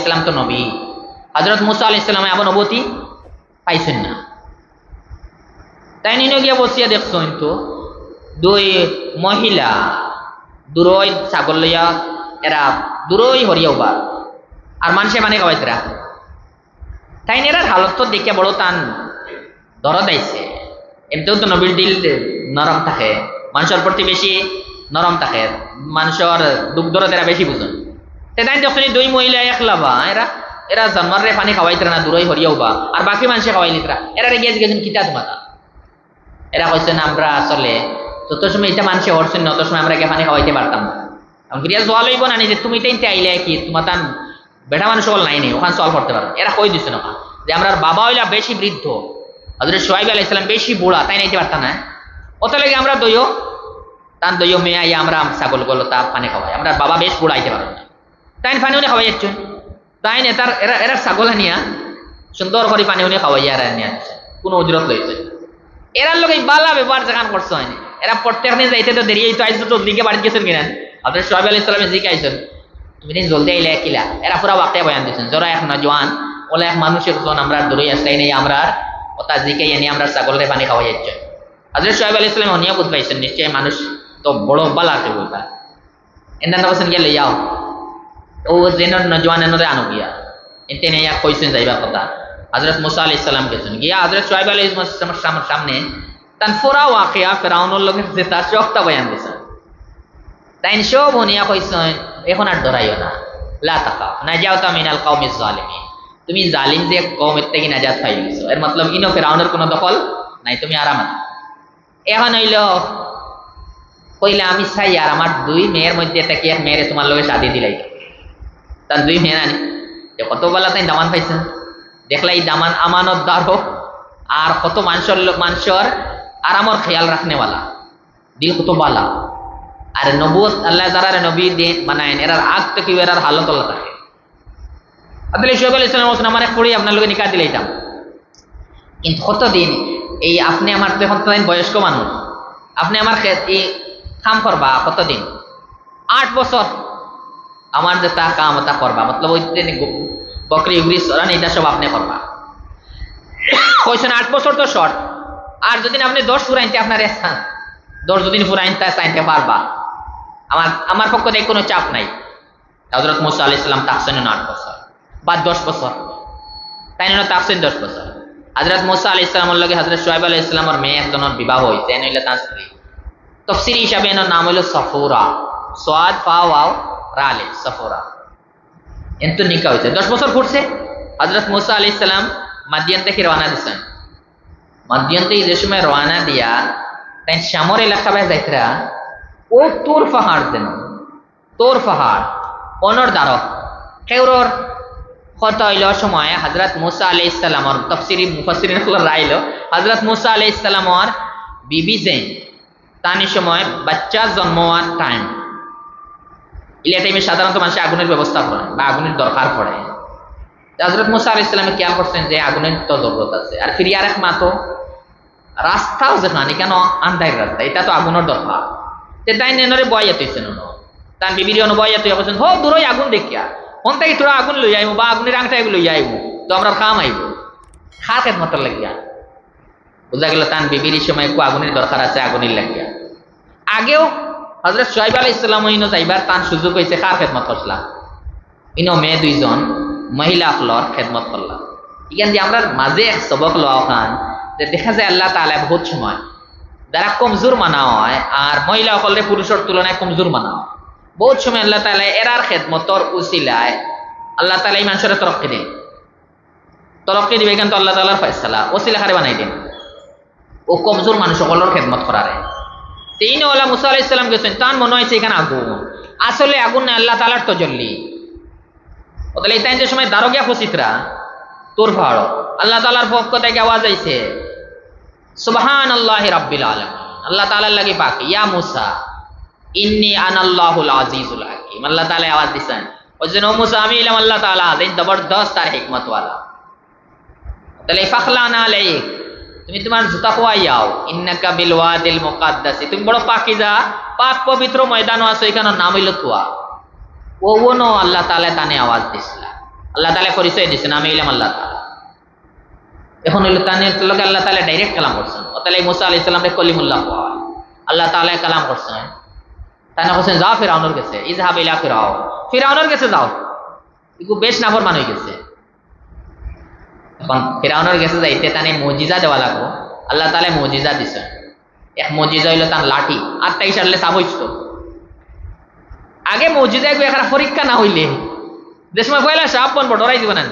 সালাম তো নবী হযরত মুসা আলাইহিস সালাম এমন নবুয়তি পাইছেন না তাই নিয়ে গিয়া বসিয়া দেখছেন তো দুই মহিলা দূরই ছাগল লইয়া এরা দূরই হরিয়া উবা আর মানুষে মানে খাওয়াইতরা তাই এরার হালত তো দেখে বড় টান দরদ আইছে। এমনিতেও তো নবীর দিল নরম থাকে, মানুষের প্রতি বেশি নরম থাকে, মানুষের দুঃখ দরদ এরা বেশি বুঝুন। তাই যখন দুই মহিলা একলাবা এরা এরা জন্মারে পানি খাওয়াইতে না, দূরই হরিয়াও বা আর বাকি মানুষে খাওয়াইলিতরা এরা রেগে গেছেন কিতা তোমাতা। এরা কইছেন আমরা আসলে যত সময় এটা মানুষে হরছেন না, অত সময় আমরা পানি খাওয়াইতে পারতাম না। ফিরিয়া জোয়া লইব না যে তুমি তাইতে আইলে কি তোমার তান বেটা মানুষ হল নাই ওখানে সলভ করতে পারো। এরা কই দিছে না যে আমরা বাবা হইলা বেশি বৃদ্ধ, হযরত শুআয়ব আলাইহিস সালাম বেশি বুড়া, তাই নাইতে পারতাম না। অত লাগে আমরা দইও তান দইও মেয়ে আইয়া আমরা ছাগল গলো তা পানি খাওয়াই, আমরা বাবা বেশ বুড়া আইতে পারো না, তাই পানি উনি খাওয়াই যাচ্ছেন। তাই নেতার এরা এরা ছাগল নিয়া সুন্দর করে পানি উনি খাওয়াইয়া এরা নিয়ে কোনো উজরত লইছে। এরার লোক বালা ব্যবহার যেখান করছে হয়নি। এরা প্রত্যেক দিন যাইতে তো দেরি তো আইসো তো দিকে বাড়ি গেছেন কিনা হযরত শুআয়ব আলাইহিস সালামে জিকে আইছেন তুমি দিন জলদি আইলে কিলা। এরা পুরা ওয়াকিয়া বয়ান দিয়েছেন, যারা এক নজওয়ান ওলা এক মানুষের জন আমরা দূরে আসলাই নেই, আমরা ওটা জিকে এনে আমরা ছাগলরে পানি খাওয়াই যাচ্ছে। হযরত শুআয়ব আলাইহিস সালাম অনিয়া বুঝ পাইছেন নিশ্চয় মানুষ তো বড় বালা কে বলবা এন্ডা নবসন গেলে যাও ও যেন নজওয়ান এনরে আনো গিয়া এতে নেই কইছেন যাইবা কথা। হযরত মুসা আলাইহিস সালাম গেছেন গিয়া হযরত শুআয়ব আলাইহিস সালামের সামনে তান পুরা ওয়াকিয়া ফেরাউনের লগে যে তার সবটা বয়ান দিয়েছেন। তাই সব উনিয়া কইছেন এখন আর ডরাইও না, লা তাকাফ নাজাউতা মিনাল কওমিজ জালিমিন, তুমি জালিম যে কওমের থেকে নাজাত পাই গেছো। এর মতলব ইনো ফেরাউনের কোনো দখল নাই, তুমি আরাম আছো। এখন হইল কইলা আমি চাই আর আমার দুই মেয়ের মধ্যে থেকে এক মেয়েরে তোমার লগে শাদি দিলাই। তার দুই মেয়ে আনি কত বেলা তাই দামান পাইছেন, দেখলাই দামান আমানতদার হোক আর কত মানুষের আরামর খেয়াল রাখনেওয়ালা দিল কত বালা। আর নবুয়ত আল্লাহ যারা নবী দিন বানায়েন এরার আগ থেকে এরার হালত আল্লাহ থাকে। আব্দুল্লাহ শুআয়ব আলাইহিস সালাম বলেন আমার এক পড়ি আপনার লগে নিকাহ দিলাইতাম, কিন্তু কতদিন এই আপনি আমার তো এখন বয়স্ক মানুষ, আপনি আমার এই কাম করবা কতদিন, 8 বছর আমার যে তা কাম তা করবা, মতলব ওই বকরি উগরি সরান এটা সব আপনি করবা। কইছেন 8 বছর তো শর্ট, আর যদি আপনি 10 ফুরাইতে আপনার 10 যদি ফুরাইতে চাইতে পারবা, আমার পক্ষ থেকে কোনো চাপ নাই। হযরত মুসা আলাইহিস সালাম তাকছেন 8 বছর বা 10 বছর, তাই না তাকছেন 10 বছর। হযরত মুসা আলাইহিস সালামের লগে হযরত শুআয়ব আলাইহিস সালামের মেয়ে একজনের বিবাহ হইছে, এনে হইলো তার স্ত্রী। তাফসীর হিসাবে এর নাম হলো সফুরা, সাদ ফা ওয়াও রা আলিফ সফুরা। এত নিকাহ হইছে 10 বছর ঘুরছে। হযরত মুসা আলাইহিস সালাম মাদিয়ান থেকে রওনা দিছেন। মাদিয়ান থেকে যে সময় রওনা দিয়া তাই শামর এলাকা বাই যাইতরা ও তোর পাহাড় দেন, তোর পাহাড় অনর দ্বারক কেউরর কথা হইল সময় হযরত মুসা আলাইহিস সালামর তাফসীরি মুফাসসিরিন রাইল হযরত মুসা আলাইহিস সালামর বিবি যে তানি সময় বাচ্চা জন্ম হওয়ার টাইম, ইলা টাইমে সাধারণত মানুষ আগুনের ব্যবস্থা করে বা আগুনের দরকার পড়ে। হযরত মুসা আলাইহিস সালাম খেয়াল করছেন যে আগুনের তো জরুরত আছে, আর ফিরিয়ে আরেক মা তো রাস্তাও যেখানে কেন আন্ধার রাস্তা, এটা তো আগুনের দরকার। তাই নেনরে বয়াত হইছেন তার বিবির বয়াত হইয়া বলছেন হো দূরই আগুন দেখিয়া কোন থেকে তোরা আগুন লই আইব বা আগুনের আংটা এগুলো লই আইব তো আমরা কাম আইব খা খেদমত লাগিয়া। বোঝা গেল তার বিবির সময় একটু আগুনের দরকার আছে, আগুনের লাগিয়া। আগেও হযরত শুআয়ব আলাইহিস সালাম ইনো যাইবার তার সুযোগ হয়েছে কার খেদমত করলাম, ইনো মেয়ে দুইজন মহিলা ফলর খেদমত করলাম। এখান দিয়ে আমরা মাঝে এক সবক লওয়া খান যে দেখা যায় আল্লাহ তাআলা বহুত সময় যারা কমজোর মানা হয় আর মহিলা সকলে পুরুষের তুলনায় কমজোর মানা হয়, বহুত সময় আল্লাহ তাআলা এরার খেদমতর উসিলায় আল্লাহ তাআলা এই মানুষের তরক্কি দেন, তরক্কি দিবে কিন্তু আল্লাহ তাআলার ফয়সালা ওসিলা হারে বানাই দেন ও কমজোর মানুষ সকলের খেদমত করারে। তিন ওলা মুসা আলাইহিস সালাম গেছেন, তার মনে হয়েছে এখানে আগুন, আসলে আগুন না আল্লাহ তাআলার তজল্লি। ওদের তাই যে সময় দারোগিয়া ফসিতরা তোর ভাড় আল্লাহ তাআলার পক্ষ থেকে আওয়াজ আইছে সুবহানাল্লাহি রাব্বিল আলামিন, আল্লাহ তাআলার লাগি পাক ইয়া মুসা ইন্নী আনাল্লাহুল আজিজুল হাকিম। আল্লাহ তাআলা আওয়াজ দিছেন ওই যে ও মুসা আমি ইলাম আল্লাহ তাআলা এই জবরদস্ত আর হিকমত ওয়ালা। তাহলে ফাখলানা আলাইক তুমি তোমার জুতা খোয়াই যাও, ইন্নাকা বিল ওয়াদিল মুকাদ্দাস তুমি বড় পাকিজা পাক পবিত্র ময়দান আছে, এখানে নাম হইল তুয়া ও ওনো আল্লাহ তাআলা তানে আওয়াজ দিছিলা, আল্লাহ তাআলা পরিচয় দিছেন আমি ইলাম আল্লাহ তাআলা। এখন হইল তানে লগে আল্লাহ তাআলা ডাইরেক্ট কালাম করছেন, তাহলে মুসা আলাইহিস সালাম রে কলিমুল্লাহ কয় আল্লাহ তাআলা কালাম করছেন। তাই না বলছেন যাও ফিরাউনের কাছে, ইযহাব ইলা ফিরাউন, ফিরাউনের কাছে যাও, এগু বেশ নাফরমান হয়ে গেছে। এখন ফেরাউনের গেছে যাইতে তানে মজিজা দেওয়া লাগবো, আল্লাহ তাআলা মজিজা দিছে। এক মজিজা হইলো তার লাঠি, আর তাই সারলে সাপ হইত। আগে মজিজা একটা পরীক্ষা না হইলে যে সময় পয়লা সাপ বনবো ডরাই দিব না।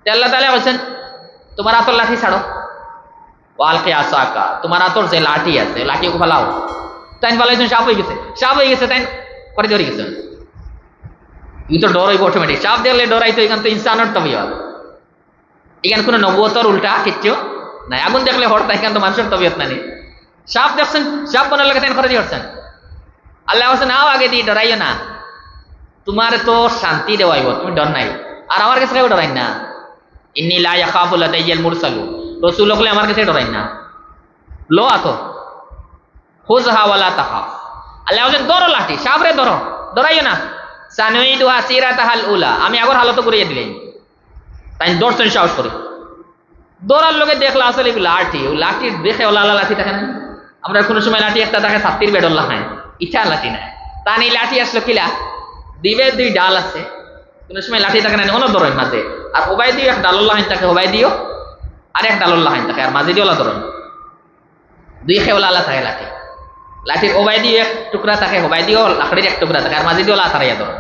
আল্লাহ তাআলা বলছেন তোমার হাতের লাঠি ছাড়ো, ওয়ালকি আসাকা, তোমার হাতের যে লাঠি আছে লাঠি ফেলাও। তাই ফেলাইছেন, সাপ হয়ে গেছে, সাপ হয়ে গেছে, তাই করে ধরে গেছে। ই তো ডর হইব অটোমেটিক, সাপ দেখলে ডরাইতো, এখান তো ইনসানের তবে এখানে কোনো নবুয়তর উল্টা কিচ্ছু নাই। আগুন দেখলে হরতা, এখান তো মানুষের তবিয়ত নাই। সাপ দেখছেন, সাপ বানার লাগে তাই করে দিচ্ছেন। আল্লাহ বলছেন আও আগে দিয়ে ডরাইও না, তোমার তো শান্তি দেওয়াইব, তুমি ডর নাই। আর আমার কাছে কেউ ডরাই না। ইন্নী লা ইয়াখাফু লাদাইয়াল মুরসালু, রাসূল হলে আমার কাছে ডরাই না। লো আতো খুযহা ওয়ালা তাখাফ। আল্লাহ বলেন ধরো লাঠি, সাপরে ধরো, ডরাইও না। সানুইদুহা সিরাতাহাল উলা, আমি আগর হালত করিয়ে দিলেন। তাই দর্শন সাহস করে দৌড়ার লোকে দেখলা আসলে লাঠি, ও লাঠি দেখে ওলা লাঠি থাকে না। আমরা কোনো সময় লাঠি একটা দেখে ছাত্রীর বেডল্লা হয়, ইচ্ছা লাঠি নাই। তা নেই লাঠি আসলো কিলা দিবে, দুই ডাল আছে, কোনো সময় লাঠি থাকে না অন্য ধরেন মাঝে। আর ওবাই দিও এক ডালল্লা হাইন থাকে, ওবাই দিও আর এক ডালল্লা হাইন থাকে, আর মাঝে দিয়ে ওলা ধরেন দুই খেওলা আল্লাহ থাকে লাঠি। লাঠির ওবাই দিয়ে এক টুকরা থাকে, ওবাই দিও লাকড়ির এক টুকরা থাকে, আর মাঝে দিয়ে ওলা তারাইয়া ধরেন।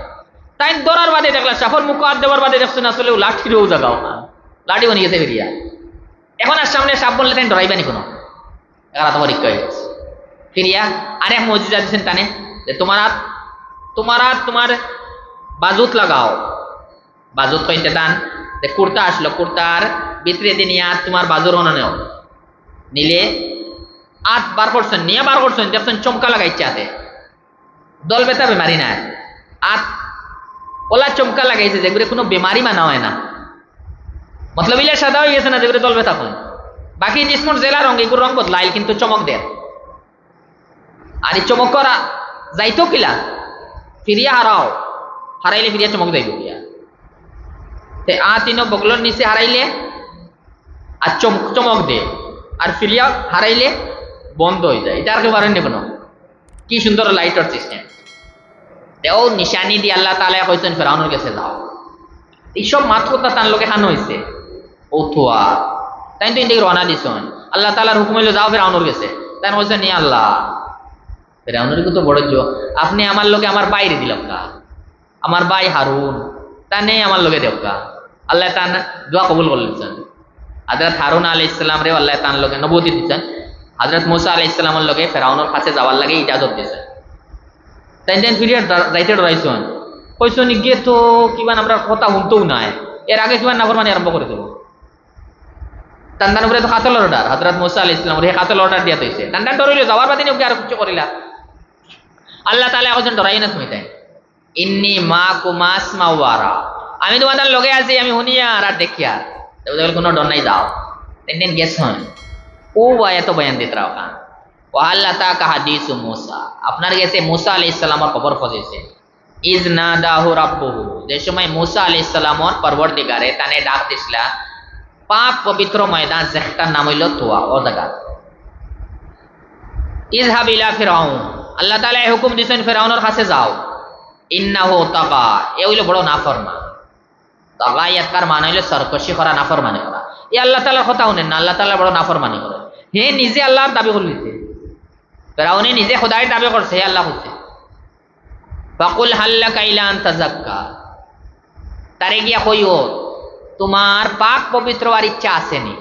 তাই দৌড়ার বাদে দেখলা সাফর মুখ হাত দেওয়ার বাদে দেখছেন আসলে লাঠিরও জাগাও না, লাঠি বনে গেছে বেরিয়া। এখন আর সামনে সাপ বললে তাই ডরাইবানি কোনো, এরা তোমার ইচ্ছা হয়ে গেছে ফিরিয়া। আর এক মজিজা দিচ্ছেন টানে যে তোমার হাত তোমার বাজুত লাগাও। বাজুত কইতে টান যে কুর্তা আসলো, কুর্তার ভিতরে দিয়ে নিয়ে তোমার বাজুর অন্য নেও, নিলে আত বার করছেন, নিয়ে বার করছেন, দেখছেন চমকা লাগাইছে হাতে, দল বেতা বেমারি না, আত ওলা চমকা লাগাইছে যেগুলো কোনো বেমারি মানা হয় না। মতলব ইলে সাদা হয়ে গেছে না যেগুলো দল বেতা হয়। বাকি জিসমর জেলা রঙ, এগুলো রঙ বদলাইল কিন্তু চমক দেয়। আর এই চমক করা যাইতো কিলা ফিরিয়া হারাইলে ফিরিয়া চমক যাইব গিয়া। তিনো বগলর নিচে হারাইলে আর চমক দে, আর ফিরিয়া হারাইলে বন্ধ হয়ে যায়। এটা আর কেউ পারেন কোনো, কি সুন্দর লাইটর সিস্টেম। ও নিশানি দিয়ে আল্লাহ তাআলা কইছেন ফেরাউনের কাছে যাও। এইসব মাতকতা তার লোকে হান হয়েছে ও থোয়া, তাই তো ইন্দিকে রওনা দিছেন। আল্লাহ তাআলার হুকুম হইলো যাও ফেরাউনের কাছে। তাই বলছেন নি আল্লাহ ফেরাউনের তো বড় জো, আপনি আমার লোকে আমার বাইরে দিলাম কা, আমার ভাই হারুন তা নেই আমার লোকে দেও কা। আল্লাহ তান দোয়া কবুল করলেন। হযরত হারুন আলাইহিস সালাম রে আল্লাহ তান লোকে নবুয়ত দিছেন। হযরত মুসা আলাইহিস সালামের লোকে ফেরাউনের কাছে যাওয়ার লাগে ইজাজত দিছেন। তাই ফিরিয়া যাইতে ডরাইছেন, কইছেন গিয়ে তো কিমান আমরা কথা শুনতেও নাই, এর আগে কিমান নাফরমানি আরম্ভ করে দেবো। টান্ডার উপরে তো কাতল অর্ডার, হযরত মুসা আলাইহিস সালাম রে কাতল অর্ডার দিয়া দিয়েছে। টান্ডার ডরাইলে যাওয়ার বাদে ওকে আর কিছু করিলা। আল্লাহ তাআলা কইছেন ডরাই না তুমি, তাই ইন্নী মাকুম আসমাউ ওয়া আরা, আমি তোমাদের লগে আছি, আমি শুনিয়া আর দেখিয়া, কোনো ডর নাই, যাও। তেন গেছেন ও এত বয়ান দিত রাও খান ওয়াল্লা তা হাদিসু মুসা, আপনার গেছে মুসা আলাইহিস সালামের খবর পৌঁছেছে। ইজ নাদাহু রাব্বুহু, যে সময় মুসা আলাইহিস সালামের পরবর্তীকারে তানে ডাক দিছলা পাক পবিত্র ময়দান যেটার নাম হইল তুয়া, ও জায়গা। ইযহাব ইলা ফিরাউন, আল্লাহ তাআলা হুকুম দিয়েছেন ফিরাউনের কাছে যাও। ইন্নাহু তাগা, এ হইল বড় নাফরমান। তাগা ইয়াতকার মানে হইল সরকশি করা, নাফরমানি করা। এই আল্লাহ তাআলার কথা শুনেন না, আল্লাহ তাআলা বড় নাফরমানি করে। হে নিজে আল্লাহর দাবি করলিছে, ফিরাউনে নিজে খোদার দাবি করছে, হে আল্লাহ কইছে ফাকুল হাল্লাকা ইলা আন তাযাক্কা, তারে গিয়া কইও তোমার পাক পবিত্র আর ইচ্ছা আসেনি।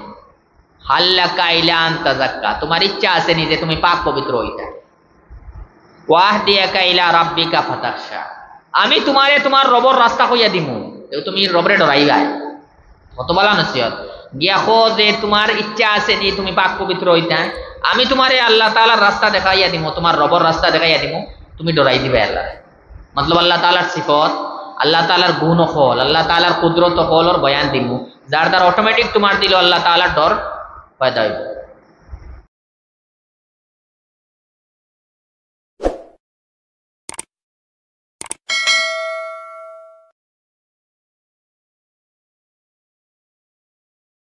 হাল্লাকা ইলা আন তাযাক্কা, তোমার ইচ্ছা আসেনি যে তুমি পাক পবিত্র হইতা। ওয়াহদিয়াকা ইলা রাব্বিকা ফাতাখশা, আমি তোমারে তোমার রবর রাস্তা কইয়া দিমু, তুমি রবরে ডরাইবাই। কত বলা নসিহত গিয়া কো যে তোমার ইচ্ছা আসেনি তুমি পাক পবিত্র হইতা, আমি তোমারে আল্লাহ তাআলার রাস্তা দেখাইয়া দিমু, তোমার রবর রাস্তা দেখাইয়া দিমু, তুমি ডরাই দিবে আল্লাহ। মতলব আল্লাহ তাআলার সিফত, আল্লাহ তাআলার গুণ হল, আল্লাহ তাআলার কুদরত হলর বয়ান দিমু, যার দ্বারা অটোমেটিক তোমার দিল আল্লাহ তাআলার ডর পয়দা হইব।